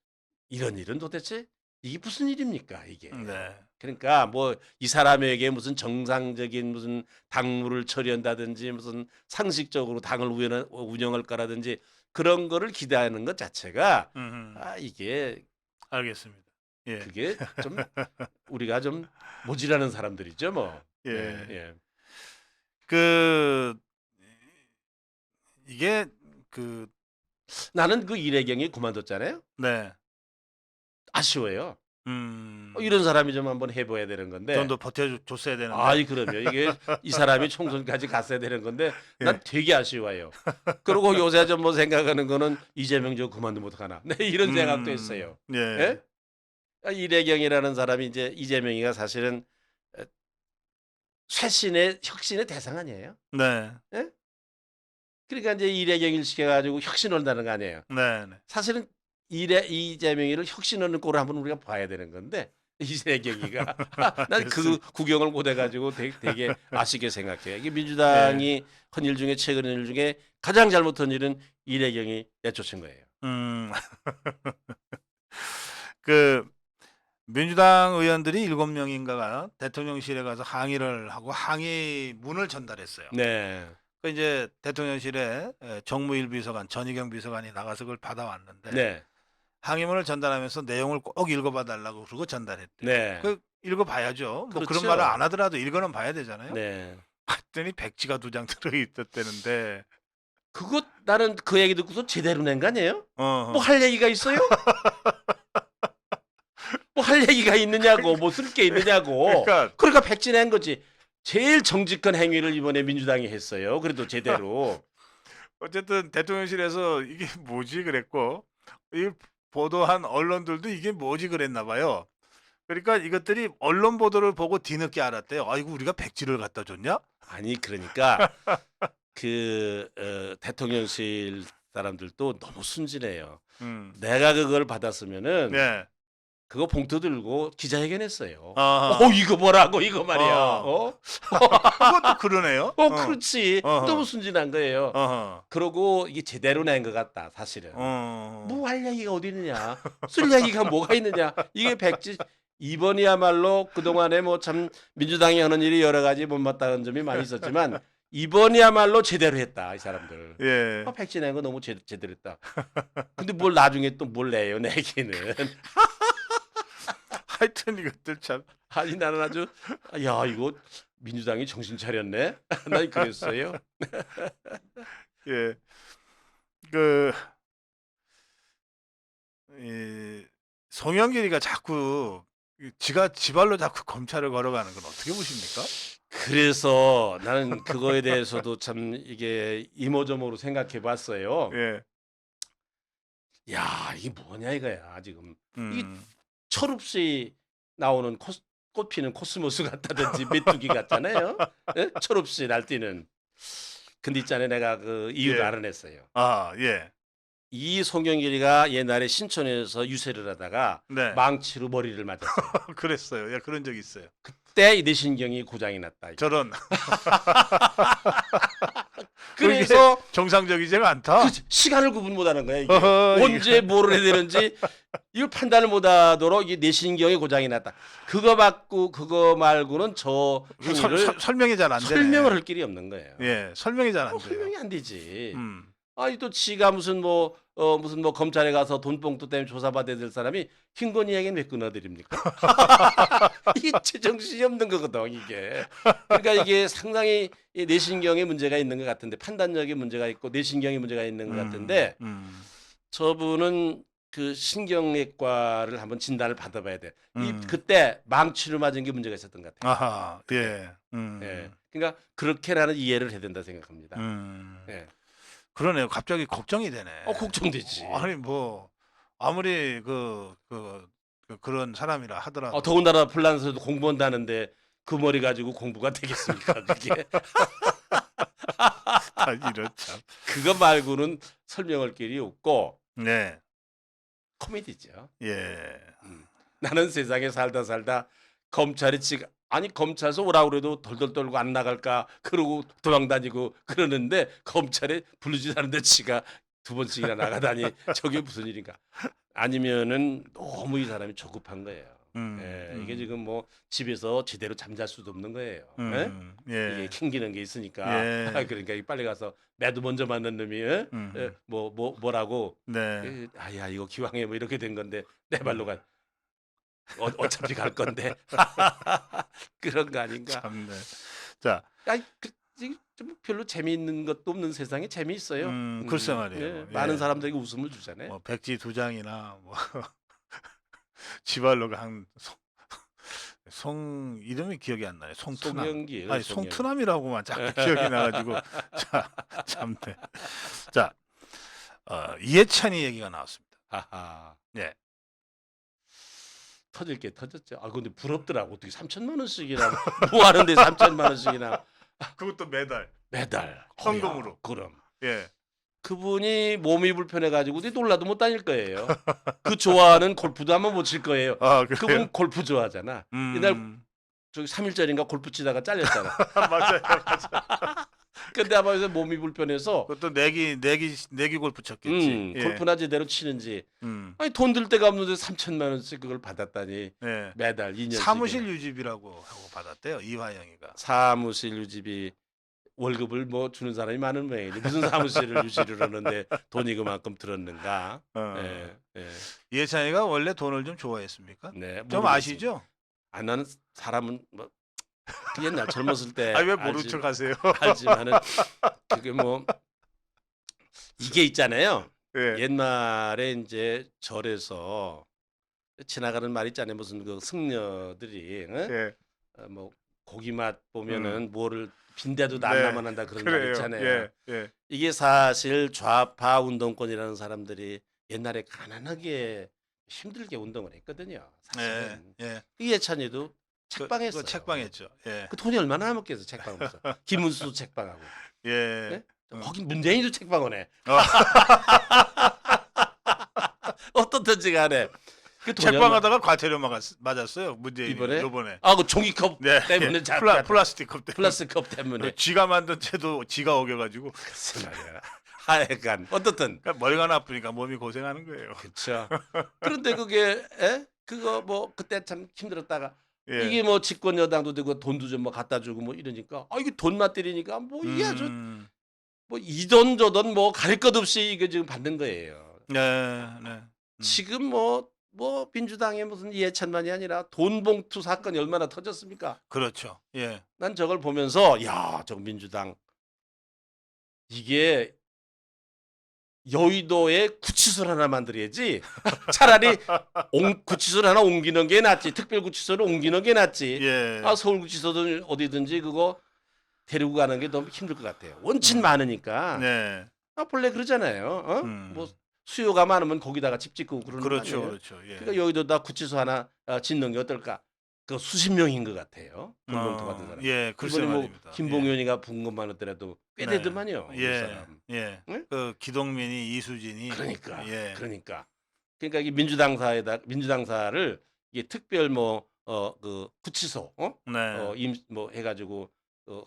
이런 일은 도대체 이게 무슨 일입니까 이게? 네. 그러니까 뭐 이 사람에게 무슨 정상적인 무슨 당무를 처리한다든지 무슨 상식적으로 당을 운영할 거라든지 그런 거를 기대하는 것 자체가 이게 알겠습니다. 예. 그게 좀 우리가 좀 모질하는 사람들이죠 뭐. 예. 예. 그 이게 그 나는 그 이래경이 그만뒀잖아요. 네. 아쉬워요. 이런 사람이 좀 한번 해봐야 되는 건데. 좀 더 버텨줬어야 되는데. 아이 그럼요. 이게 이 사람이 총선까지 갔어야 되는 건데 난 예. 되게 아쉬워요. 그리고 요새 좀 뭐 생각하는 거는 이재명 저 그만두면 어떡하나. 네, 이런 생각도 했어요. 예. 예? 이래경이라는 사람이 이제 이재명이가 사실은 혁신의 대상 아니에요. 네. 예? 그러니까 이제 이래경을 시켜가지고 혁신한다는 거 아니에요. 네. 네. 사실은 이재명이를 혁신하는 꼴을 한번 우리가 봐야 되는 건데 이재경이가 난 그 구경을 못 해가지고 되게 아쉽게 생각해요. 이게 민주당이 한 일 중에 최근 일 중에 가장 잘못한 일은 이래경이 내쫓은 거예요. 그 민주당 의원들이 7명인가가 대통령실에 가서 항의를 하고 항의문을 전달했어요. 네. 그 이제 대통령실에 정무일 비서관 전희경 비서관이 나가서 그걸 받아왔는데 네. 항의문을 전달하면서 내용을 꼭 읽어봐 달라고 그러고 전달했대요. 네. 그 읽어봐야죠. 뭐 그렇죠. 그런 말을 안 하더라도 읽어는 봐야 되잖아요. 네. 봤더니 백지가 2장 들어있었다는데 그거 나는 그 얘기 듣고서 제대로 낸 거 아니에요? 어허. 뭐 할 얘기가 있어요? 뭐 할 할 얘기가 있느냐고, 뭐 쓸 게 있느냐고. 그러니까 백지낸 거지. 제일 정직한 행위를 이번에 민주당이 했어요. 그래도 제대로. 어쨌든 대통령실에서 이게 뭐지 그랬고 이 보도한 언론들도 이게 뭐지 그랬나 봐요. 그러니까 이것들이 언론 보도를 보고 뒤늦게 알았대요. 아이고 우리가 백지를 갖다 줬냐? 아니 그러니까 대통령실 사람들도 너무 순진해요. 내가 그걸 받았으면은 네. 그거 봉투 들고 기자회견했어요. 아하. 이거 뭐라고 이거 말이야. 그것도 그러네요. 그렇지. 어허. 너무 순진한 거예요. 어허. 그러고 이게 제대로 낸 것 같다 사실은. 어. 뭐 할 얘기가 어디 있느냐. 쓸 얘기가 뭐가 있느냐. 이게 백지 이번이야말로 그동안에 뭐 참 민주당이 하는 일이 여러 가지 못마땅한 점이 많이 있었지만 이번이야말로 제대로 했다 이 사람들. 예. 백지 낸 거 너무 제대로 했다. 근데 뭘 나중에 또 뭘 내요 내기는. 하여튼 이것들 참. 아니 나는 아주 야 이거 민주당이 정신 차렸네. 난 그랬어요. 예. 이 송영길이가 자꾸 지가 지발로 자꾸 검찰을 걸어가는 건 어떻게 보십니까? 그래서 나는 그거에 대해서도 참 이게 이모저모로 생각해 봤어요. 예. 야 이게 뭐냐 이거야 지금. 이게 음. 철없이 나오는 꽃 피는 코스모스 같다든지 메뚜기 같잖아요. 예? 철없이 날뛰는. 근데 있잖아요 내가 그 이유를 예. 알아냈어요. 아, 예. 이 송영길이가 옛날에 신촌에서 유세를 하다가 네. 망치로 머리를 맞았어요. 그랬어요. 예, 그런 적이 있어요. 그때 이 뇌신경이 고장이 났다. 이거. 저런 그래서 정상적이지가 않다. 시간을 구분 못하는 거야 이게. 어허, 언제 뭐를 해야 되는지 이걸 판단을 못하도록 이게 뇌신경이 고장이 났다. 그거 받고 그거 말고는 저 행위를 설명이 잘 안 되네. 설명을 할 길이 없는 거예요. 예, 설명이 잘 안 돼요. 설명이 안 되지. 음. 아니 또 지가 무슨 뭐 검찰에 가서 돈봉투 때문에 조사받아야 될 사람이 김건희에게는 왜 끊어드립니까? 이게 제정신이 없는 거거든 이게. 그러니까 이게 상당히 이 뇌신경에 문제가 있는 것 같은데 판단력에 문제가 있고 뇌신경에 문제가 있는 것 같은데 저분은 그 신경외과를 한번 진단을 받아봐야 돼. 그때 망치로 맞은 게 문제가 있었던 것 같아요. 아하, 예. 예. 그러니까 그렇게 나는 이해를 해야 된다 생각합니다. 예. 그러네요. 갑자기 걱정이 되네. 걱정되지. 아니 뭐 아무리 그런 사람이라 하더라도 더군다나 불란서도 공부한다는데 그 머리 가지고 공부가 되겠습니까? 그게 아, 이런 참. 그거 말고는 설명할 길이 없고 네. 코미디죠. 예. 나는 세상에 살다 검찰이 지금 아니 검찰에서 오라고 그래도 덜덜 떨고 안 나갈까 그러고 도망다니고 그러는데 검찰에 부르지 않는데 지가 두 번씩이나 나가다니 저게 무슨 일인가. 아니면은 너무 이 사람이 조급한 거예요. 이게 지금 뭐 집에서 제대로 잠잘 수도 없는 거예요. 예. 이게 캥기는 게 있으니까. 예. 그러니까 빨리 가서 매도 먼저 맞는 놈이 뭐라고. 네. 아야 이거 기왕에 뭐 이렇게 된 건데 내 발로 가. 어차피 갈 건데 그런 거 아닌가. 참네. 자, 아니 좀 별로 재미있는 것도 없는 세상에 재미있어요. 글쎄 말이에요. 예, 예. 많은 사람들에게 웃음을 주잖아요. 뭐 백지 2장이나 뭐 지발로가 송 이름이 기억이 안 나요. 송투남. 송영길. 아니 송투남이라고만 자꾸 기억이 나가지고 자 참네. 자, 이해찬이 얘기가 나왔습니다. 하하. 예. 터질 게 터졌죠. 근데 부럽더라고. 어떻게 3천만 원씩이나 뭐 하는데 3천만 원씩이나 그것도 매달 어야, 헌금으로. 그럼. 예. 그분이 몸이 불편해 가지고 놀라도 못 다닐 거예요. 그 좋아하는 골프도 한번 못 칠 거예요. 아, 그래요? 그분 골프 좋아하잖아. 옛날 저기 3일절인가 골프 치다가 잘렸잖아. 맞아요. 근데 아마 요새 몸이 불편해서 그것도 내기 골프 쳤겠지. 예. 골프나 제대로 치는지. 음. 아니 돈 들 데가 없는데 3천만 원씩 그걸 받았다니. 예. 매달 2년씩. 사무실 유지비라고 하고 받았대요. 이화영이가. 사무실 유지비 월급을 뭐 주는 사람이 많은 모양이지. 무슨 사무실을 유지를 하는데 돈이 그만큼 들었는가. 예. 이해찬이가 원래 돈을 좀 좋아했습니까? 네. 좀 모르겠어요. 아시죠? 나는 사람은 뭐 옛날 젊었을 때 왜 모른 척 하세요? 알지만은 그게 뭐 이게 있잖아요. 예. 옛날에 이제 절에서 지나가는 말 있잖아요. 무슨 그 승려들이 응? 예. 뭐 고기 맛 보면은 뭐를 빈대도 안 네. 남아난다 그런 말 그래요. 있잖아요. 예. 예. 이게 사실 좌파 운동권이라는 사람들이 옛날에 가난하게 힘들게 운동을 했거든요. 예. 사실은 예. 이해찬이도 책방했어요. 책방했죠. 예. 그 돈이 얼마나 먹겠어 책방하면서. 김문수 책방하고. 예. 네? 거기 문재인도 책방하네. 어. 어떻든지 간에. 그 돈이 얼마- 책방하다가 과태료 맞았어요. 문재인이 이번에? 요번에. 아, 그 종이컵 네. 때문에 예. 자- 플라스틱 컵 때문에. 플라스틱컵 때문에. 지가 만든 채도 지가 어겨가지고. 글쎄 말이야. 하여간 어떻든 그러니까 머리가 나쁘니까 몸이 고생하는 거예요. 그렇죠. 그런데 그게 그거 뭐 그때 참 힘들었다가 예. 이게 뭐 집권 여당도 되고 돈도 좀 뭐 갖다 주고 뭐 이러니까 이게 돈만 때리니까 뭐 이게 아주 뭐 이돈 저돈 뭐 가릴 것 없이 이게 지금 받는 거예요. 네. 네. 지금 뭐 민주당의 무슨 이해찬만이 아니라 돈 봉투 사건이 얼마나 터졌습니까? 그렇죠. 예. 난 저걸 보면서 야, 저 민주당 이게 여의도에 구치소 하나 만들어야지. 차라리 구치소를 하나 옮기는 게 낫지. 특별구치소를 옮기는 게 낫지. 예. 아, 서울구치소든 어디든지 그거 데리고 가는 게 너무 힘들 것 같아요. 원친 많으니까. 네. 아, 본래 그러잖아요. 음. 뭐 수요가 많으면 거기다가 집 짓고 그러는 거 그렇죠. 아니에요? 그렇죠. 예. 그러니까 여의도다 구치소 하나 짓는 게 어떨까? 그 수십 명인 것 같아요. 돈 봉투 받은 사람. 예, 글쎄 이번에 뭐 말입니다. 김봉현이가 분 것만 하더라도 꽤 네. 되더만요. 이 예. 사람. 예. 응? 그 기동민이 이수진이 그러니까. 예. 그러니까 이게 민주당사를 이게 특별 그 구치소 네. 뭐 해가지고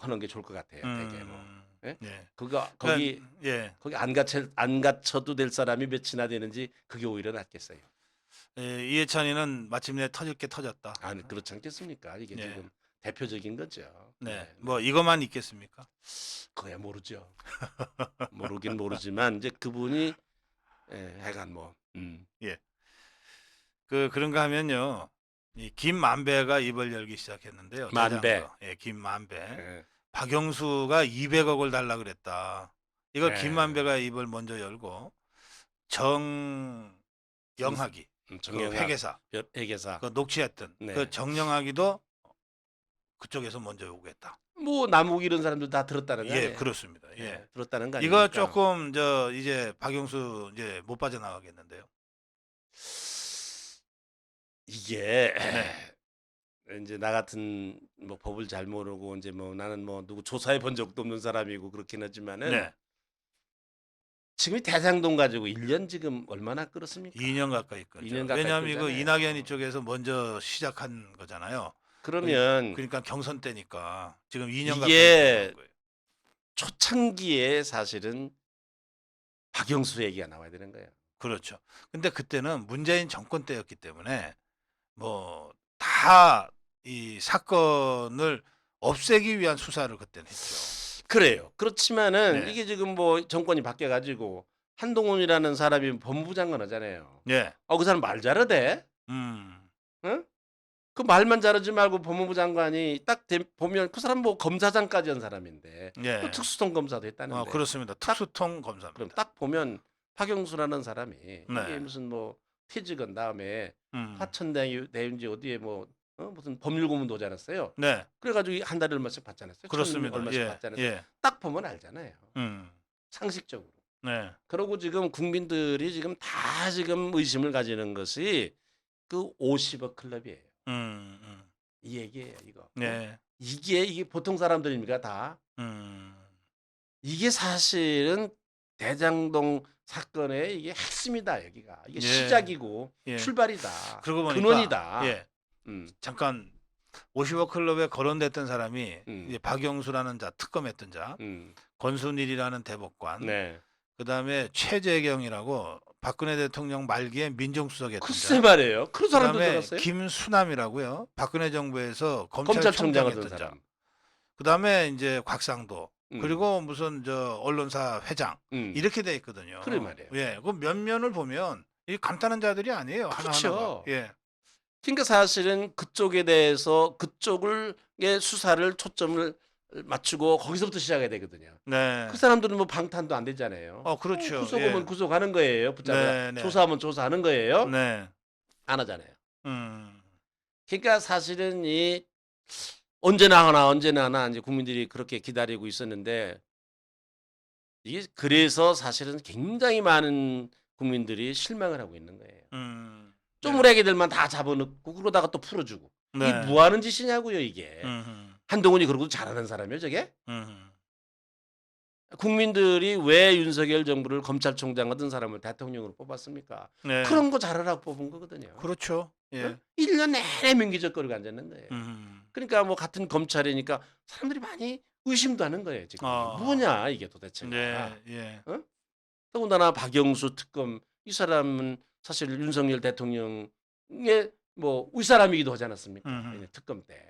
하는 게 좋을 것 같아요. 되게 뭐 예? 예. 그거 거기 예. 거기 안 갇혀도 될 사람이 몇이나 되는지 그게 오히려 낫겠어요. 예, 이해찬이는 마침내 터질 게 터졌다. 아, 그렇지 않겠습니까? 이게 예. 지금 대표적인 거죠. 네. 뭐 이것만 있겠습니까? 그야 모르죠. 모르긴 모르지만 이제 그분이 하여간 뭐 그런가 하면요. 이 김만배가 입을 열기 시작했는데요. 만배. 대장으로. 예, 김만배. 예. 박영수가 200억을 달라 그랬다. 이걸 네. 김만배가 입을 먼저 열고 정영학이 그 정영학 회계사 회계사 그 녹취했던 네. 그 정영학이도 그쪽에서 먼저 요구했다. 뭐 남욱 이런 사람들 다 들었다는 거 예, 아니에요? 그렇습니다. 예. 예, 들었다는 거 이거 아닙니까? 조금 이제 박영수 이제 못 빠져나가겠는데요. 이게 네. 이제 나 같은 뭐 법을 잘 모르고 이제 뭐 나는 뭐 누구 조사해 본 적도 없는 사람이고 그렇긴 하지만은 네. 지금 이 대장동 가지고 1년 지금 얼마나 끌었습니까? 2년 가까이 끌죠. 2년 가까이 왜냐하면 이거 끌잖아요. 이낙연이 쪽에서 먼저 시작한 거잖아요. 그러면 그러니까 경선 때니까 지금 2년 가까이 이게 끌은 거예요. 초창기에 사실은 박영수 얘기가 나와야 되는 거예요. 그렇죠. 근데 그때는 문재인 정권 때였기 때문에 뭐 다 이 사건을 없애기 위한 수사를 그때는 했죠. 그래요. 그렇지만은 네. 이게 지금 뭐 정권이 바뀌어 가지고 한동훈이라는 사람이 법무부 장관 하잖아요. 예. 그 사람 말 잘하대. 음. 응? 그 말만 잘하지 말고 법무부 장관이 딱 보면 그 사람 뭐 검사장까지 한 사람인데 예. 또 특수통 검사도 했다는데. 그렇습니다. 특수통 검사입니다. 그럼 딱 보면 박영수라는 사람이 네. 이게 무슨 뭐 퇴직한 다음에 화천대유인지 어디에 뭐 무슨 법률고문도 오지 않았어요. 네. 그래가지고 한 달에 얼마씩 받지 않았어요? 그렇습니다. 얼마씩 예. 받지 않았어요? 예. 딱 보면 알잖아요. 상식적으로. 네. 그러고 지금 국민들이 지금 다 지금 의심을 가지는 것이 그 50억 클럽이에요. 이 얘기예요, 이거. 네. 이게 보통 사람들입니까 다? 이게 사실은 대장동 사건의 이게 핵심이다 여기가. 이게 예. 시작이고 예. 출발이다. 그러고 보니까 근원이다. 예. 음. 잠깐 50억 클럽에 거론됐던 사람이 음. 이제 박영수라는 자, 특검했던 자, 권순일이라는 대법관, 네. 그다음에 최재경이라고 박근혜 대통령 말기에 민정수석했던 글쎄 자, 말이에요. 그런 사람도 그다음에 들었어요. 김수남이라고요. 박근혜 정부에서 검찰총장 검찰총장했던 하던 자. 사람. 그다음에 이제 곽상도 음. 그리고 무슨 언론사 회장 이렇게 돼 있거든요. 그래 말이에요. 예, 그 면면을 보면 이 간단한 자들이 아니에요. 그렇죠. 하나하나가. 예, 그러니까 사실은 그쪽에 대해서 그쪽의 수사를 초점을 맞추고 거기서부터 시작해야 되거든요. 네. 그 사람들은 뭐 방탄도 안 되잖아요. 그렇죠. 구속하면 예. 구속하는 거예요. 붙잡아. 네, 네. 조사하면 조사하는 거예요. 네. 안 하잖아요. 음. 그러니까 사실은 이 언제나 하나 언제나 하나 이제 국민들이 그렇게 기다리고 있었는데 이게 그래서 사실은 굉장히 많은 국민들이 실망을 하고 있는 거예요. 네. 쪼무레기들만 다 잡아놓고 그러다가 또 풀어주고 이게 네. 뭐 하는 짓이냐고요 이게. 음음. 한동훈이 그러고 잘하는 사람이에요 저게? 음음. 국민들이 왜 윤석열 정부를 검찰총장 같은 사람을 대통령으로 뽑았습니까? 네. 그런 거 잘하라고 뽑은 거거든요. 그렇죠. 어? 예. 1년 내내 민기적거리고 앉았는 거예요. 음. 그러니까 뭐 같은 검찰이니까 사람들이 많이 의심도 하는 거예요 지금. 아. 뭐냐 이게 도대체가. 네. 예. 어? 더군다나 박영수 특검 이 사람은 사실 윤석열 대통령의 뭐 윗사람이기도 하지 않았습니까? 음음. 특검 때.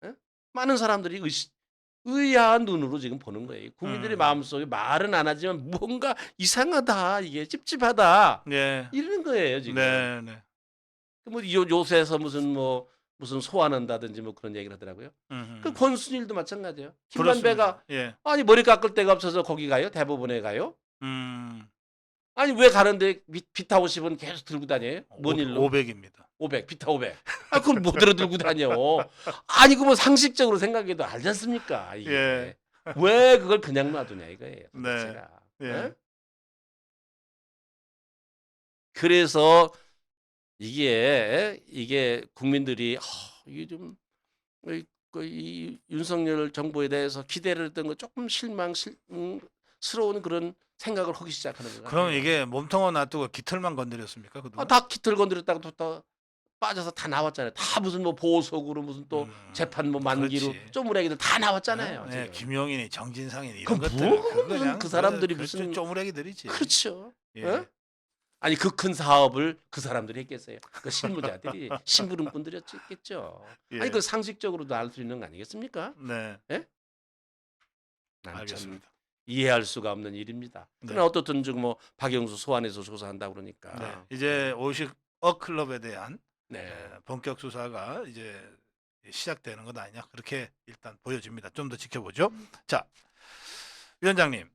어? 많은 사람들이 의아한 눈으로 지금 보는 거예요. 국민들의 마음속에 말은 안 하지만 뭔가 이상하다 이게 찝찝하다 네. 이러는 거예요 지금. 네. 네. 뭐 요새에서 무슨 소환한다든지 뭐 그런 얘기를 하더라고요. 그 권순일도 마찬가지예요. 김만배가 예. 아니 머리 깎을 데가 없어서 거기 가요? 대법원에 가요? 음. 아니 왜 가는데 비타 50은 계속 들고 다녀요? 뭔 일로? 500입니다. 500 비타 500. 아 그걸 뭐 들고 다녀? 아니 그뭐 상식적으로 생각해도 알지 않습니까? 이게 예. 왜 그걸 그냥 놔두냐 이거예요. 네. 제가. 예. 그래서 이게 국민들이 이게 좀 이 윤석열 정부에 대해서 기대를 했던 거 조금 실망스러운 그런 생각을 하기 시작하는 것 같아요. 그럼 이게 몸통을 놔두고 깃털만 건드렸습니까? 그동안? 다 깃털 건드렸다가 또 빠져서 다 나왔잖아요. 다 무슨 뭐 보석으로 무슨 또 재판 뭐 만기로 그렇지. 쪼무레기들 다 나왔잖아요. 네, 지금. 김용인이 정진상이 그 이런 것들 뭐 그냥 그 사람들이 그 무슨 쪼무레기들이지. 그렇죠. 예. 어? 아니 그 큰 사업을 그 사람들이 했겠어요. 그 실무자들이 심부름꾼들이었겠죠. 예. 아니 그 상식적으로도 알 수 있는 거 아니겠습니까? 네. 난 참 알겠습니다. 이해할 수가 없는 일입니다. 네. 그러나 어떻든 뭐 박영수 소환해서 조사한다고 그러니까. 네. 이제 50억 클럽에 대한 네. 본격 수사가 이제 시작되는 것 아니냐 그렇게 일단 보여집니다. 좀 더 지켜보죠. 자, 위원장님,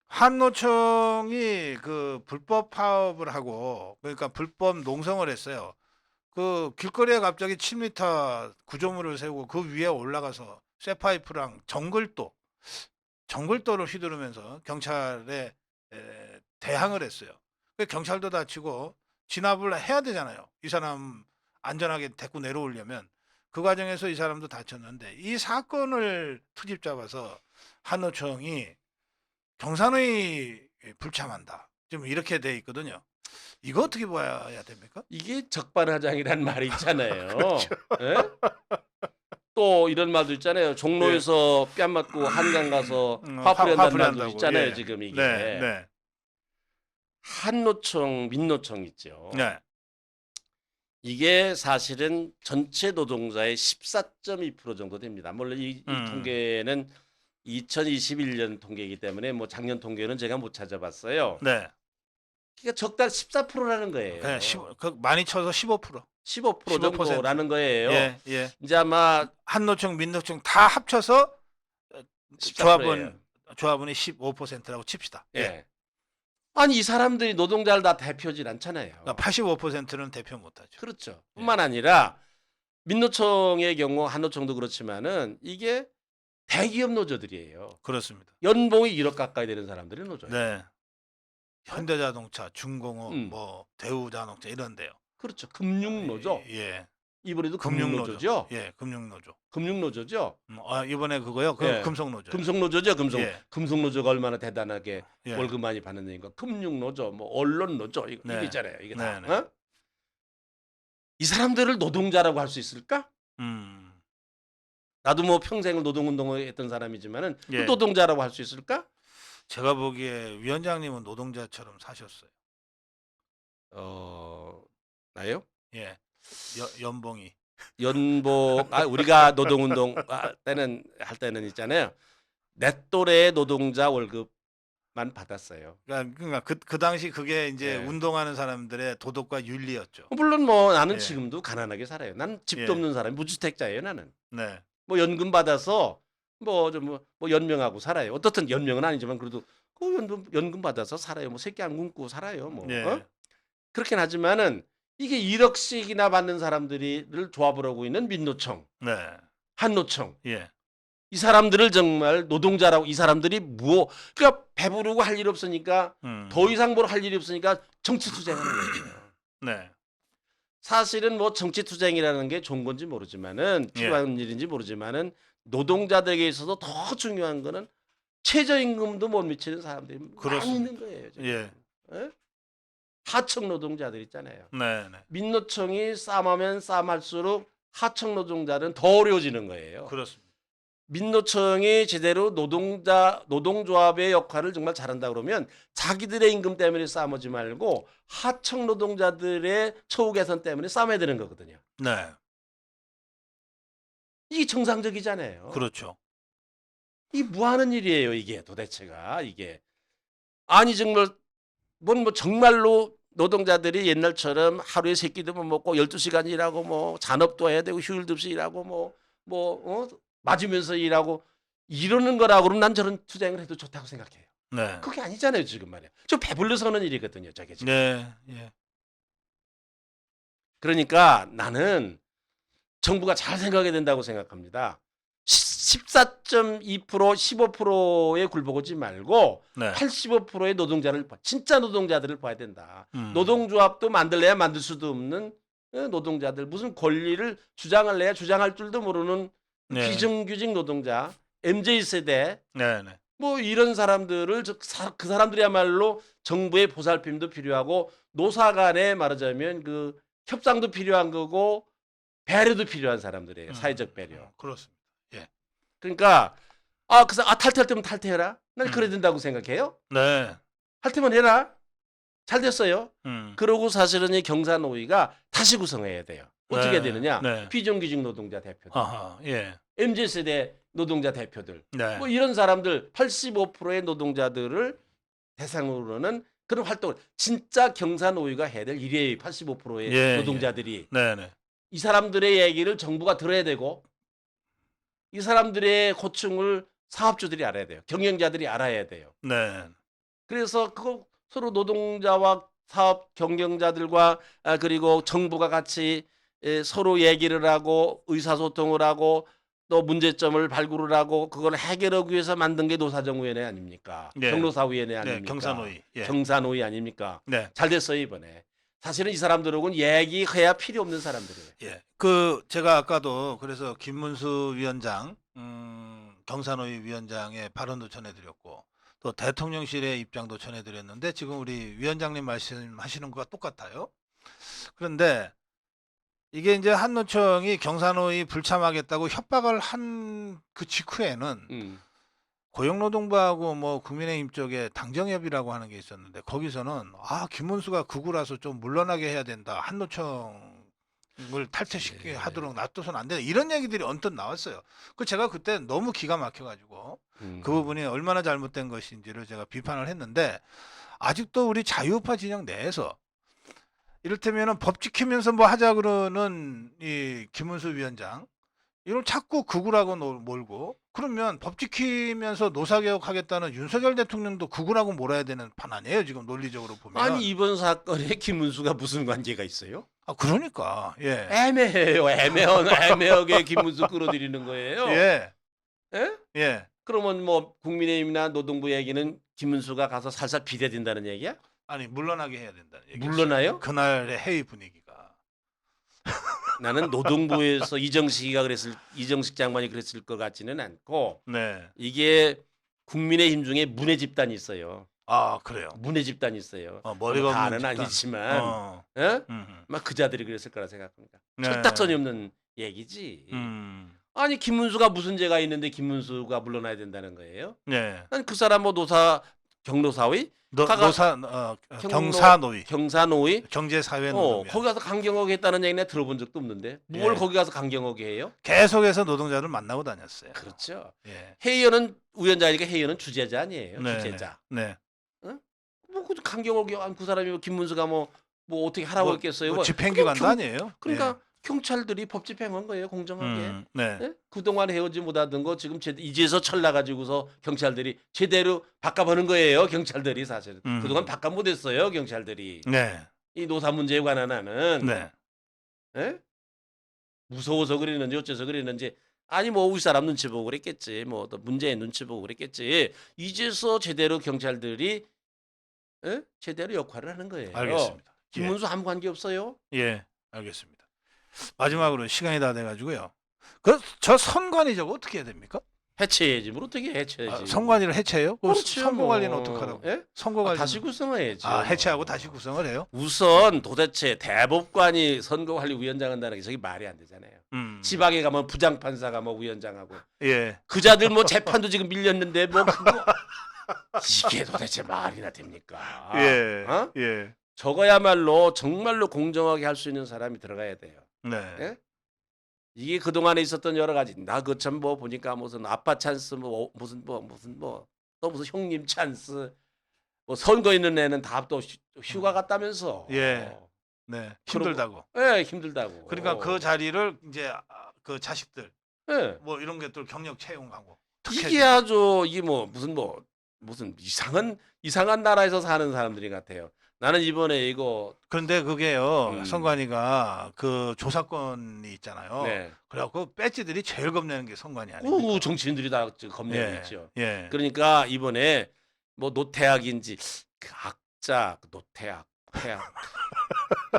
한노총이 그 불법 파업을 하고 그러니까 불법 농성을 했어요. 그 길거리에 갑자기 7m 구조물을 세우고 그 위에 올라가서 쇠파이프랑 정글도를 휘두르면서 경찰에 대항을 했어요. 그 경찰도 다치고 진압을 해야 되잖아요. 이 사람 안전하게 데리고 내려오려면 그 과정에서 이 사람도 다쳤는데 이 사건을 트집 잡아서 한노총이 경산의 불참한다. 지금 이렇게 돼 있거든요. 이거 어떻게 봐야 됩니까? 이게 적반하장이란 말이 있잖아요. 그렇죠. 예? 또 이런 말도 있잖아요. 종로에서 뺨 맞고 한강 가서 화풀이 한다는 말도 한다고. 있잖아요. 예. 지금 이게. 네, 네, 한노총, 민노총 있죠. 네. 이게 사실은 전체 노동자의 14.2% 정도 됩니다. 물론 이 통계는 2021년 통계이기 때문에 뭐 작년 통계는 제가 못 찾아봤어요. 네. 그러니까 적달 14%라는 거예요. 그냥 많이 쳐서 15%. 15% 정도라는 거예요. 예, 예. 이제 아마 한노총, 민노총 다 합쳐서 14%예요. 조합원이 15%라고 칩시다. 예. 아니 이 사람들이 노동자를 다 대표질 않잖아요. 그러니까 85%는 대표 못하죠. 그렇죠. 뿐만 아니라 민노총의 경우 한노총도 그렇지만은 이게 대기업 노조들이에요. 그렇습니다. 연봉이 1억 가까이 되는 사람들이 노조예요. 네. 현대자동차, 중공업, 음. 뭐 대우자동차 이런데요. 그렇죠. 금융노조. 예. 이번에도 금융노조죠. 예, 금융노조. 금융노조죠. 이번에 그거요. 예. 금속노조. 금속노조죠. 예. 금속노조가 얼마나 대단하게 예. 월급 많이 받는 데인가. 금융노조, 뭐 언론노조 이거 네. 이게 있잖아요. 이게 다. 네, 네. 어? 이 사람들을 노동자라고 할 수 있을까? 나도 뭐 평생을 노동운동을 했던 사람이지만은 그 예. 노동자라고 할 수 있을까? 제가 보기에 위원장님은 노동자처럼 사셨어요. 나요? 예. 연봉이. 연봉 우리가 노동운동 할 때는 있잖아요. 내 또래의 노동자 월급만 받았어요. 그러니까 그 당시 그게 이제 예. 운동하는 사람들의 도덕과 윤리였죠. 물론 뭐 나는 예. 지금도 가난하게 살아요. 난 집도 예. 없는 사람, 무주택자예요. 나는 네. 뭐 연금 받아서 뭐 연명하고 살아요. 어떻든 연명은 아니지만 그래도 그 연금 받아서 살아요. 뭐 새끼 안 굶고 살아요. 뭐 예. 그렇긴 하지만은 이게 1억씩이나 받는 사람들을 조합을 하고 있는 민노총, 네. 한노총. 예. 이 사람들을 정말 노동자라고 이 사람들이 그러니까 배부르고 할 일 없으니까 더 이상 뭘 할 일이 없으니까 정치 투쟁하는 거예요. 네. 사실은 뭐 정치 투쟁이라는 게 좋은 건지 모르지만은 필요한 일인지 모르지만은 노동자들에게 있어서 더 중요한 거는 최저임금도 못 미치는 사람들이 많이 그렇습니다. 있는 거예요. 지금. 예. 예? 하청 노동자들 있잖아요. 네, 네. 민노총이 싸움하면 싸움할수록 하청 노동자는 더 어려워지는 거예요. 그렇습니다. 민노총이 제대로 노동조합의 역할을 정말 잘한다 그러면 자기들의 임금 때문에 싸우지 말고 하청 노동자들의 처우 개선 때문에 싸워야 되는 거거든요. 네. 이게 정상적이잖아요. 그렇죠. 이 뭐 하는 일이에요, 이게 도대체가 이게. 아니 정말 뭐 정말로 노동자들이 옛날처럼 하루에 3끼도 못 먹고 12시간 일하고 뭐 잔업도 해야 되고 휴일도 없이 일하고 맞으면서 일하고 이러는 거라고 그러면 난 저런 투쟁을 해도 좋다고 생각해요. 네. 그게 아니잖아요, 지금 말이야. 저 배불러서 하는 일이거든요, 저게 지금. 네. 예. 그러니까 나는 정부가 잘 생각해야 된다고 생각합니다. 14.2% 15%에 굴복하지 말고 네. 85%의 진짜 노동자들을 봐야 된다. 음. 노동조합도 만들래야 만들 수도 없는 노동자들, 무슨 권리를 주장을 해야 주장할 줄도 모르는 네. 비정규직 노동자, MZ세대 네, 네. 뭐 이런 사람들을 그 사람들이야말로 정부의 보살핌도 필요하고 노사 간에 말하자면 그 협상도 필요한 거고 배려도 필요한 사람들이에요. 사회적 배려. 그렇습니다. 예. 그러니까 탈퇴할 때면 탈퇴해라. 난 그래야 된다고 생각해요. 네. 할 때면 해라. 잘 됐어요. 음. 그러고 사실은 이 경사노위가 다시 구성해야 돼요. 어떻게 네. 되느냐? 네. 비정규직 노동자 대표들, 아하. 예. MZ세대 노동자 대표들, 네. 뭐 이런 사람들 85%의 노동자들을 대상으로는 그런 활동을 진짜 경사노위가 해야 될 일이에요. 85%의 예, 노동자들이. 네, 네. 이 사람들의 얘기를 정부가 들어야 되고 이 사람들의 고충을 사업주들이 알아야 돼요. 경영자들이 알아야 돼요. 네. 그래서 그거 서로 노동자와 사업 경영자들과 그리고 정부가 같이 서로 얘기를 하고 의사소통을 하고 또 문제점을 발굴을 하고 그걸 해결하기 위해서 만든 게 노사정위원회 아닙니까? 네. 경로사위원회 네. 아닙니까? 경사노위. 예. 경사노위 아닙니까? 네. 잘 됐어요 이번에. 사실은 이 사람들하고는 얘기해야 필요 없는 사람들이에요. 예. 제가 아까도 그래서 김문수 위원장, 경사노위 위원장의 발언도 전해드렸고 또 대통령실의 입장도 전해드렸는데 지금 우리 위원장님 말씀하시는 것과 똑같아요. 그런데 이게 이제 한노총이 경사노위 불참하겠다고 협박을 한 그 직후에는 고용노동부하고 뭐 국민의힘 쪽에 당정협의라고 하는 게 있었는데 거기서는 김문수가 극우라서 좀 물러나게 해야 된다. 한노총을 탈퇴시키게 하도록 놔둬서는 안 된다. 이런 얘기들이 언뜻 나왔어요. 제가 그때 너무 기가 막혀가지고 그 부분이 얼마나 잘못된 것인지를 제가 비판을 했는데 아직도 우리 자유우파 진영 내에서 이를테면은 법 지키면서 뭐 하자 그러는 이 김문수 위원장 이걸 자꾸 극우라고 몰고 그러면 법 지키면서 노사개혁하겠다는 윤석열 대통령도 극우라고 몰아야 되는 판 아니에요 지금 논리적으로 보면. 아니 이번 사건에 김문수가 무슨 관계가 있어요? 그러니까 예. 애매해요. 애매하게 김문수 끌어들이는 거예요. 예. 예? 예. 그러면 뭐 국민의힘이나 노동부 얘기는 김문수가 가서 살살 비대된다는 얘기야? 아니 물러나게 해야 된다는 얘기. 물러나요? 그날의 회의 분위기가. 나는 노동부에서 이정식 장관이 그랬을 것 같지는 않고 네. 이게 국민의힘 중에 문해 집단이 있어요. 그래요. 문해 집단이 있어요. 머리가 다는 없는 집단. 아니지만 예? 막 그 자들이 그랬을 거라 생각합니다. 네. 철딱선이 없는 얘기지. 아니 김문수가 무슨 죄가 있는데 김문수가 물러나야 된다는 거예요? 네. 아니 그 사람 뭐 경로사위? 경사노위. 경사노위? 경제사회노동위원. 거기 가서 강경하게 했다는 얘기는 들어본 적도 없는데 뭘 예. 거기 가서 강경하게 해요? 계속해서 노동자들 만나고 다녔어요. 그렇죠. 예. 회의원은 위원장이니까 회의원은 주재자 아니에요. 네, 주재자. 네. 뭐 강경하게 그 사람이 김문수가 뭐 어떻게 하라고 했겠어요? 집행기관도 아니에요. 그러니까 경찰들이 법 집행한 거예요. 공정하게. 네. 예? 그동안 해오지 못하던 거 지금 이제서 철나가지고서 경찰들이 제대로 바꿔보는 거예요. 경찰들이 사실은. 그동안 바꿔 못했어요. 경찰들이. 네. 이 노사 문제에 관한 하는 네. 예? 무서워서 그랬는지 어째서 그랬는지 아니 뭐 우리 사람 눈치 보고 그랬겠지 뭐 또 문재인 눈치 보고 그랬겠지 이제서 제대로 경찰들이 예? 제대로 역할을 하는 거예요. 알겠습니다. 예. 김문수 아무 관계 없어요. 예, 알겠습니다. 마지막으로 시간이 다 돼가지고요. 저 선관위 저거 어떻게 해야 됩니까? 해체해야지. 뭘 어떻게 해체해야지. 아, 선관위를 해체해요? 그럼 그렇죠, 선거 관리는 뭐. 어떡하라고? 예? 선거 관리 다시 구성해야지. 해체하고 다시 구성을 해요? 우선 도대체 대법관이 선거관리위원장 한다는 게 저게 말이 안 되잖아요. 지방에 가면 부장판사가 뭐 위원장하고 예. 그자들 뭐 재판도 지금 밀렸는데 뭐 그거 이게 도대체 말이나 됩니까? 예. 어? 예. 저거야말로 정말로 공정하게 할 수 있는 사람이 들어가야 돼요. 네. 예? 이게 그 동안에 있었던 여러 가지 나 그 참 뭐 보니까 무슨 아빠 찬스 뭐 무슨 또 무슨 형님 찬스 뭐 선거 있는 애는 다 또 휴가 갔다면서. 예. 네. 힘들다고. 예, 힘들다고. 그러니까 그 자리를 이제 그 자식들 예. 뭐 이런 것들 경력 채용하고. 이게 아주 이게 뭐 무슨 이상한 나라에서 사는 사람들이 같아요. 나는 이번에 이거 그런데 그게요. 음. 선관위가 그 조사권이 있잖아요. 네. 그래갖고 배지들이 제일 겁내는 게 선관위 아닙니까? 그 정치인들이 다 겁내고 예. 있죠. 예. 그러니까 이번에 뭐 노태악인지 그 악자 노태악 태악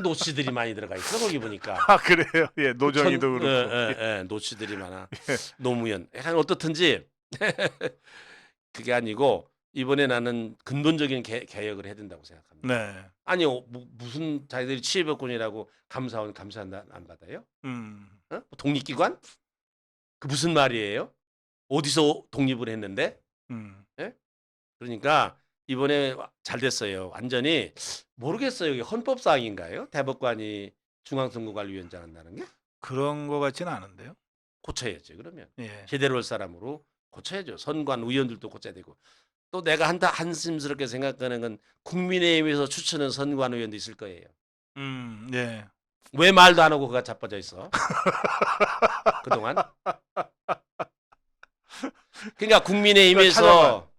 노씨들이 많이 들어가 있어 거기 보니까. 아 그래요. 예. 노정희도 그렇고. 예, 노씨들이 많아. 노무현. 약간 어떻든지 그게 아니고 이번에 나는 근본적인 개혁을 해야 된다고 생각합니다. 네. 아니 무슨 자기들이 취해법권이라고 감사원 감사 안 받아요? 어? 독립기관? 그 무슨 말이에요? 어디서 독립을 했는데? 그러니까 이번에 잘 됐어요. 완전히 모르겠어요. 이게 헌법사항인가요? 대법관이 중앙선거관리위원장 한다는 게? 그런 거 같지는 않은데요. 고쳐야죠. 그러면 예. 제대로 할 사람으로 고쳐야죠. 선관 의원들도 고쳐야 되고. 또 내가 한심스럽게 생각하는 건 국민의힘에서 추천한 선관 의원도 있을 거예요. 예. 왜 말도 안 하고 그가 자빠져 있어? 그동안? 그러니까 국민의힘에서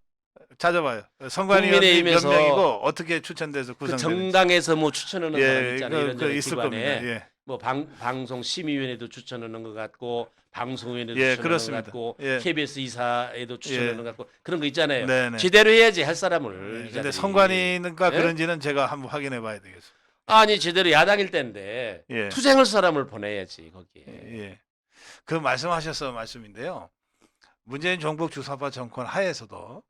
찾아봐요. 선관위원이 몇 국민의힘에서 명이고 어떻게 추천돼서 그 구성되는지. 정당에서 뭐 추천하는 사람 있잖아요. 이런 그 있을 기관에. 겁니다. 예. 뭐 방송 심의위원회도 추천하는 것 같고 방송위원회도 예, 추천하는 그렇습니다. 것 같고 예. KBS 이사에도 추천하는 예. 것 같고 그런 거 있잖아요. 네네. 제대로 해야지 할 사람을. 네, 이 근데 자들이. 선관위는가 예? 그런지는 제가 한번 확인해 봐야 되겠어요. 아니 제대로 야당일 때인데 예. 투쟁할 사람을 보내야지 거기에. 예. 그 말씀하셔서 말씀인데요. 문재인 정부 주사파 정권 하에서도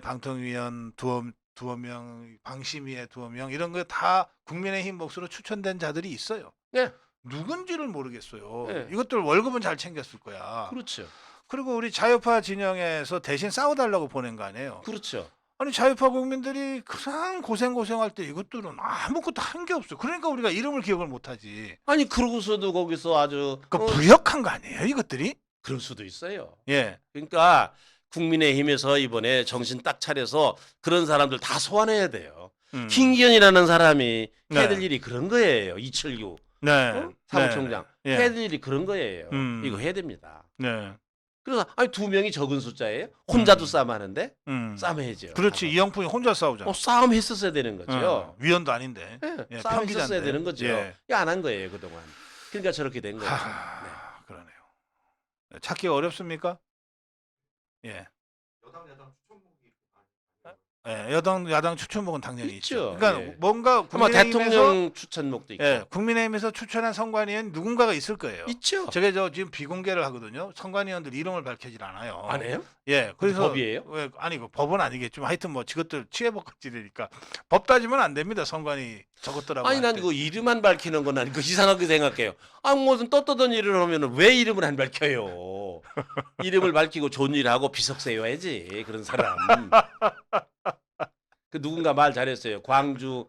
방통위원 두어 명, 방심위에 두어 명 이런 거 다 국민의힘 몫으로 추천된 자들이 있어요. 네. 누군지를 모르겠어요. 네. 이것들 월급은 잘 챙겼을 거야. 그렇죠. 그리고 우리 자유파 진영에서 대신 싸워달라고 보낸 거 아니에요. 그렇죠. 아니 자유파 국민들이 그냥 고생할 때 이것들은 아무것도 한 게 없어요. 그러니까 우리가 이름을 기억을 못하지. 아니 그러고서도 거기서 아주 그 부역한 거 아니에요, 이것들이? 그럴 수도 있어요. 예. 그러니까 국민의힘에서 이번에 정신 딱 차려서 그런 사람들 다 소환해야 돼요. 김기현이라는 사람이 해야 될 네. 일이 그런 거예요. 279 네. 어? 사무총장 네. 해야 될 일이 그런 거예요. 음. 이거 해야 됩니다. 네. 그래서 아니 두 명이 적은 숫자예요. 혼자도 싸움하는데 음. 싸움해야죠. 그렇지. 이영풍이 혼자 싸우잖아. 싸움 했었어야 되는 거죠. 위원도 아닌데. 예, 예, 싸움 평기자인데. 했었어야 되는 거죠. 예. 안 한 거예요 그동안. 그러니까 저렇게 된 거예요. 그러네요. 찾기 어렵습니까? 예. 예, 야당 추천목은 당연히 있죠. 있죠. 그러니까 예. 뭔가 아마 국민의힘에서 대통령 추천목도 있고 예, 국민의힘에서 추천한 선관위원 누군가가 있을 거예요. 있죠. 저게 지금 비공개를 하거든요. 선관위원들 이름을 밝히질 않아요. 안 해요? 예, 그래서 법이에요? 아니 그 법은 아니겠지만 하여튼 뭐 저것들 취해법까지니까 법 따지면 안 됩니다. 선관위 저것들하고. 아니 난 그 이름만 밝히는 건 아니고 이상하게 생각해요. 아 무슨 떳떳한 일을 하면은 왜 이름을 안 밝혀요? 이름을 밝히고 좋은 일 하고 비석세워야지 그런 사람. 그 누군가 말 잘했어요. 광주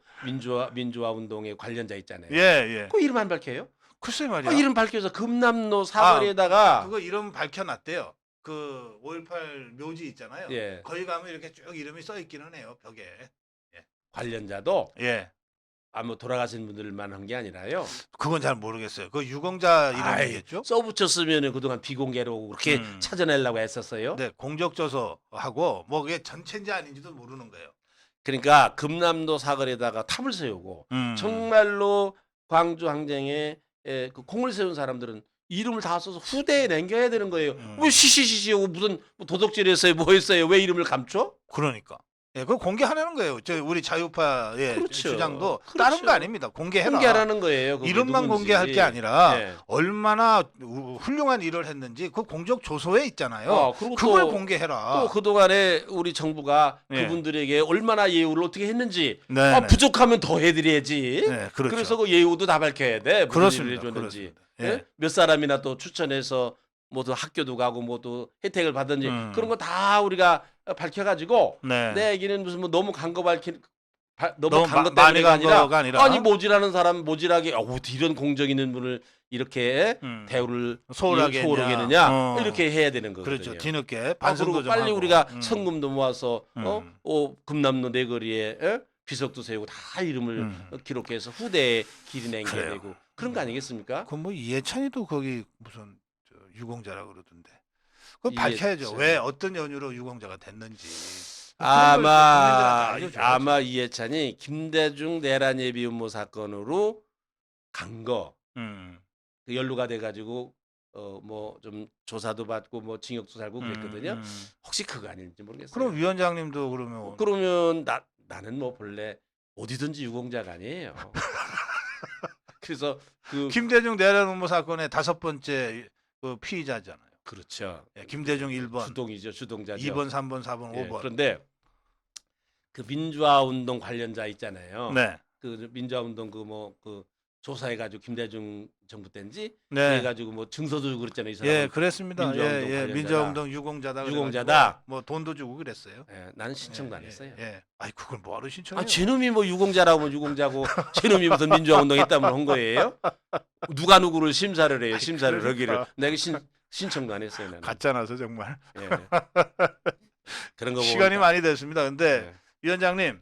민주화 운동의 관련자 있잖아요. 예, 예. 그 이름 안 밝혀요? 글쎄 말이야. 이름 밝혀서 금남로 사거리에다가 그거 이름 밝혀놨대요. 그 5.18 묘지 있잖아요. 예. 거기 가면 이렇게 쭉 이름이 써 있기는 해요, 벽에. 관련자도 예. 아무 돌아가신 분들만 한 게 아니라요. 그건 잘 모르겠어요. 그 유공자 이름이겠죠? 써붙였으면은 그동안 비공개로 그렇게 찾아내려고 했었어요. 네, 공적조서하고 뭐 그게 전체인지 아닌지도 모르는 거예요. 그러니까 금남도 사거리에다가 탑을 세우고 정말로 광주 항쟁에 그 공을 세운 사람들은 이름을 다 써서 후대에 남겨야 되는 거예요. 왜 시시시시 무슨 뭐 도둑질했어요, 뭐 했어요? 왜 이름을 감춰? 그러니까. 예, 그거 공개하라는 거예요. 저 우리 자유파의 그렇죠. 주장도 그렇죠. 다른 거 아닙니다. 공개해라. 공개하라는 거예요. 그게 이름만 누군지. 공개할 게 아니라 네. 얼마나 훌륭한 일을 했는지 그 공적 조서에 있잖아요. 그리고 그걸 또, 공개해라. 또 그동안에 우리 정부가 네. 그분들에게 얼마나 예우를 어떻게 했는지 네, 네. 부족하면 더 해드려야지. 네, 그렇죠. 그래서 그 예우도 다 밝혀야 돼. 무슨 그렇습니다. 일을 해줬는지. 그렇습니다. 예? 예. 몇 사람이나 또 추천해서 뭐또 학교도 가고 뭐 또 혜택을 받았는지 그런 거 다 우리가 밝혀가지고 네. 내 얘기는 무슨 뭐 너무 간 거 너무 너무 간 것 많이 때문에가 간 거가 아니라 아니 모질하는 사람 모질하게 어떻게 이런 공적 있는 분을 이렇게 대우를 소홀하게 했느냐 이렇게 해야 되는 거거든요. 그렇죠. 뒤늦게 그리고 반성도 좀 빨리 하고. 우리가 성금도 모아서 음. 금남로 내거리에 비석도 세우고 다 이름을 기록해서 후대에 기리낸 게 그래요. 되고 그런 거 아니겠습니까? 그 뭐 이해찬이도 거기 무슨 유공자라 그러던데. 그거 이해찬. 밝혀야죠. 왜 어떤 연유로 유공자가 됐는지. 아마 이해찬이 김대중 내란 예비 음모 사건으로 간 거 그 연루가 돼가지고 뭐 좀 조사도 받고 뭐 징역도 살고 그랬거든요. 혹시 그거 아닐지 모르겠어요. 그럼 위원장님도 그러면 나는 뭐 본래 어디든지 유공자가 아니에요. 그래서 그 김대중 내란 음모 사건의 5번째 그 피의자잖아요. 그렇죠. 예, 김대중 1번, 주동이죠, 주동자죠. 2번, 3번, 4번, 예, 5번. 그런데 그 민주화 운동 관련자 있잖아요. 네. 그 민주화 운동 그 조사해가지고 김대중 정부 때인지 네. 그래가지고 뭐 증서도 주고 그랬잖아요. 이 사람. 예, 그랬습니다. 민주화운동 예, 관련자다. 민주화운동 유공자다. 유공자다. 그래가지고 뭐 돈도 주고 그랬어요. 예, 나는 신청도 안 했어요. 예. 아이 그걸 뭐하러 신청해요? 제놈이 뭐 유공자라고 하면 유공자고 제놈이 무슨 민주화 운동 했다면 한 거예요? 누가 누구를 심사를 해요? 심사를 그러니까. 하기를. 내가 신청도 안 했어요. 나는. 가짜나서 정말. 예. 그런 거 시간이 보면 많이 됐습니다. 근데 예. 위원장님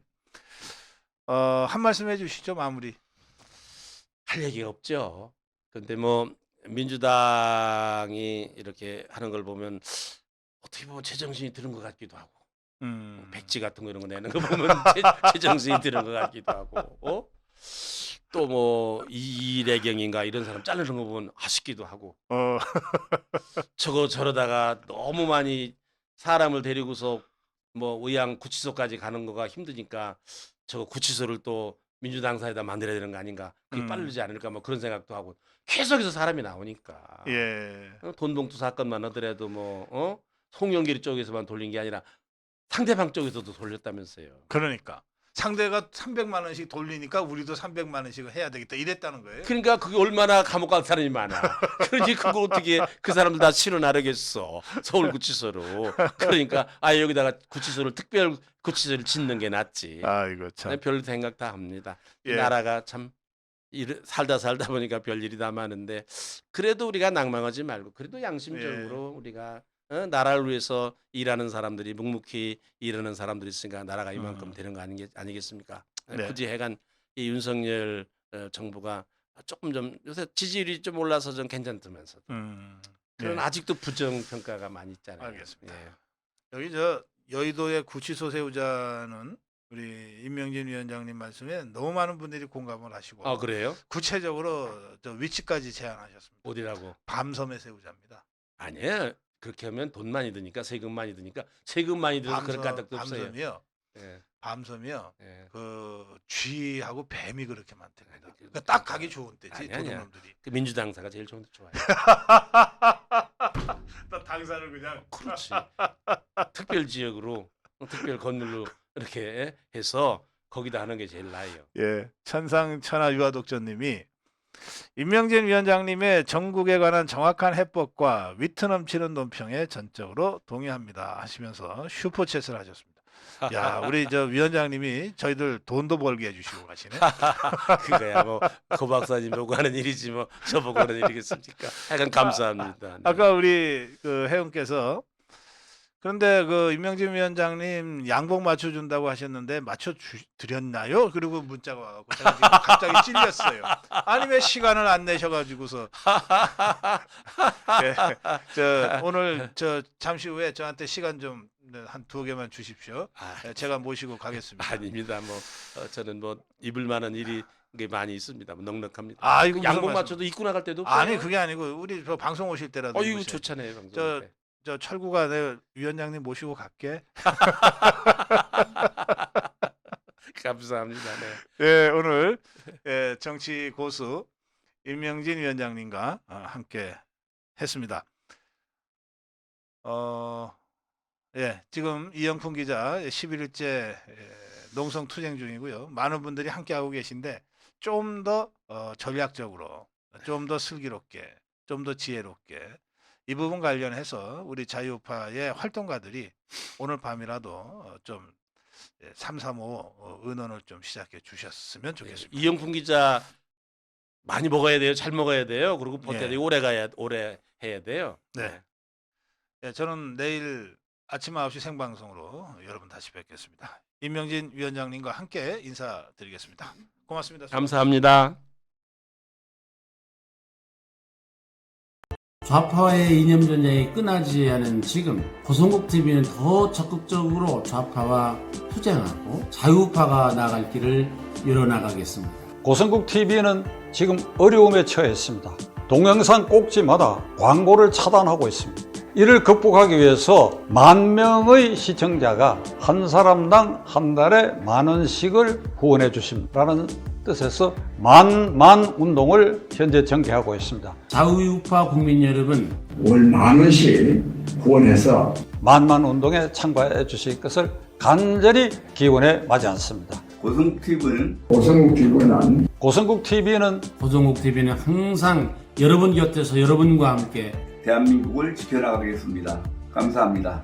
한 말씀 해주시죠. 마무리. 할 얘기가 없죠. 근데 뭐 민주당이 이렇게 하는 걸 보면 어떻게 보면 제정신이 드는 것 같기도 하고 백지 같은 거 이런 거 내는 거 보면 제정신이 드는 것 같기도 하고 또 뭐 이래경인가 이런 사람 자르는 거 보면 아쉽기도 하고 저러다가 너무 많이 사람을 데리고서 뭐 의양 구치소까지 가는 거가 힘드니까 저거 구치소를 또 민주당사에다 만들어야 되는 거 아닌가 그게 빠르지 않을까 뭐 그런 생각도 하고 계속해서 사람이 나오니까 예. 돈봉투 사건만 하더라도 뭐 송영길 쪽에서만 돌린 게 아니라 상대방 쪽에서도 돌렸다면서요. 그러니까 상대가 300만 원씩 돌리니까 우리도 300만 원씩을 해야 되겠다 이랬다는 거예요. 그러니까 그게 얼마나 감옥 간 사람이 많아. 그러니 그걸 어떻게 그 사람들 다 실어 나르겠어. 서울구치소로. 그러니까 여기다가 구치소를 특별 구치소를 짓는 게 낫지. 아이고 참. 별 생각 다 합니다. 예. 나라가 참 살다 보니까 별일이 다 많은데 그래도 우리가 낭망하지 말고 그래도 양심적으로 우리가 나라를 위해서 일하는 사람들이 묵묵히 일하는 사람들이 있으니까 나라가 이만큼 되는 거 아니겠습니까? 네. 굳이 해간 이 윤석열 정부가 조금 좀 요새 지지율이 좀 올라서 좀 괜찮다면서도 그런 예. 아직도 부정 평가가 많이 있잖아요. 알겠습니다. 예. 여기 여의도에 구치소 세우자는 우리 임명진 위원장님 말씀에 너무 많은 분들이 공감을 하시고 그래요? 구체적으로 저 위치까지 제안하셨습니다. 어디라고? 밤섬에 세우자입니다. 아니에요. 그렇게 하면 돈 많이 드니까 세금 많이 드니까 세금 많이 들어서 그럴 까닭도 없어요. 밤섬이요. 예. 밤섬이요. 예. 그 쥐하고 뱀이 그렇게 많답니다. 아니, 그러니까 딱 가기 좋은 때지 아니야. 도둑놈들이. 그 민주당사가 제일 좋아요. 나 당사를 그냥. 그렇지. 특별 지역으로 특별 건물로 이렇게 해서 거기다 하는 게 제일 나아요. 예, 천상천하 유아독전님이 임명진 위원장님의 전국에 관한 정확한 해법과 위트 넘치는 논평에 전적으로 동의합니다 하시면서 슈퍼챗을 하셨습니다. 야, 우리 저 위원장님이 저희들 돈도 벌게 해주시고 가시네. 그거야 뭐 고 박사님 보고 하는 일이지 뭐 저 보고 하는 일이겠습니까? 하여간 감사합니다. 네. 아까 우리 그 회원께서 그런데 그 임명진 위원장님 양복 맞춰준다고 하셨는데 맞춰드렸나요? 그리고 문자가 와갖고 제가 지금 갑자기 찔렸어요. 아니 왜 시간을 안 내셔가지고서 예, 오늘 잠시 후에 저한테 시간 좀 한 2개만 주십시오. 예, 제가 모시고 가겠습니다. 아닙니다. 뭐 저는 뭐 입을 만한 일이 게 많이 있습니다. 뭐 넉넉합니다. 아, 이거 무슨 양복 말씀- 맞춰도 입고 나갈 때도 없어요. 아니 그게 아니고 우리 저 방송 오실 때라도 이거 입으셔야지. 좋잖아요. 방송. 저 철구가 내 위원장님 모시고 갈게. 감사합니다. 네. 예, 오늘 정치 고수 임명진 위원장님과 함께 했습니다. 예, 지금 이영풍 기자 11일째 농성 투쟁 중이고요. 많은 분들이 함께하고 계신데 좀 더 전략적으로, 좀 더 슬기롭게, 좀 더 지혜롭게 이 부분 관련해서 우리 자유우파의 활동가들이 오늘 밤이라도 좀 335 의논을 좀 시작해 주셨으면 좋겠습니다. 이영풍 기자 많이 먹어야 돼요. 잘 먹어야 돼요. 그리고 버텨야 예. 돼요. 오래 해야 돼요. 네. 예, 저는 내일 아침 9시 생방송으로 여러분 다시 뵙겠습니다. 임명진 위원장님과 함께 인사드리겠습니다. 고맙습니다. 감사합니다. 좌파와의 이념 전쟁이 끝나지 않은 지금 고성국 TV는 더 적극적으로 좌파와 투쟁하고 자유파가 나갈 길을 열어나가겠습니다. 고성국 TV는 지금 어려움에 처해 있습니다. 동영상 꼭지마다 광고를 차단하고 있습니다. 이를 극복하기 위해서 10,000명의 시청자가 한 사람당 한 달에 10,000원씩을 후원해 주십라는 뜻에서 만 운동을 현재 전개하고 있습니다. 자유파 국민 여러분, 월 10,000원씩 후원해서 만 운동에 참가해 주실 것을 간절히 기원해 마지 않습니다. 고성국 TV는 고성국 TV는 고성국 TV는 항상 여러분 곁에서 여러분과 함께 대한민국을 지켜나가겠습니다. 감사합니다.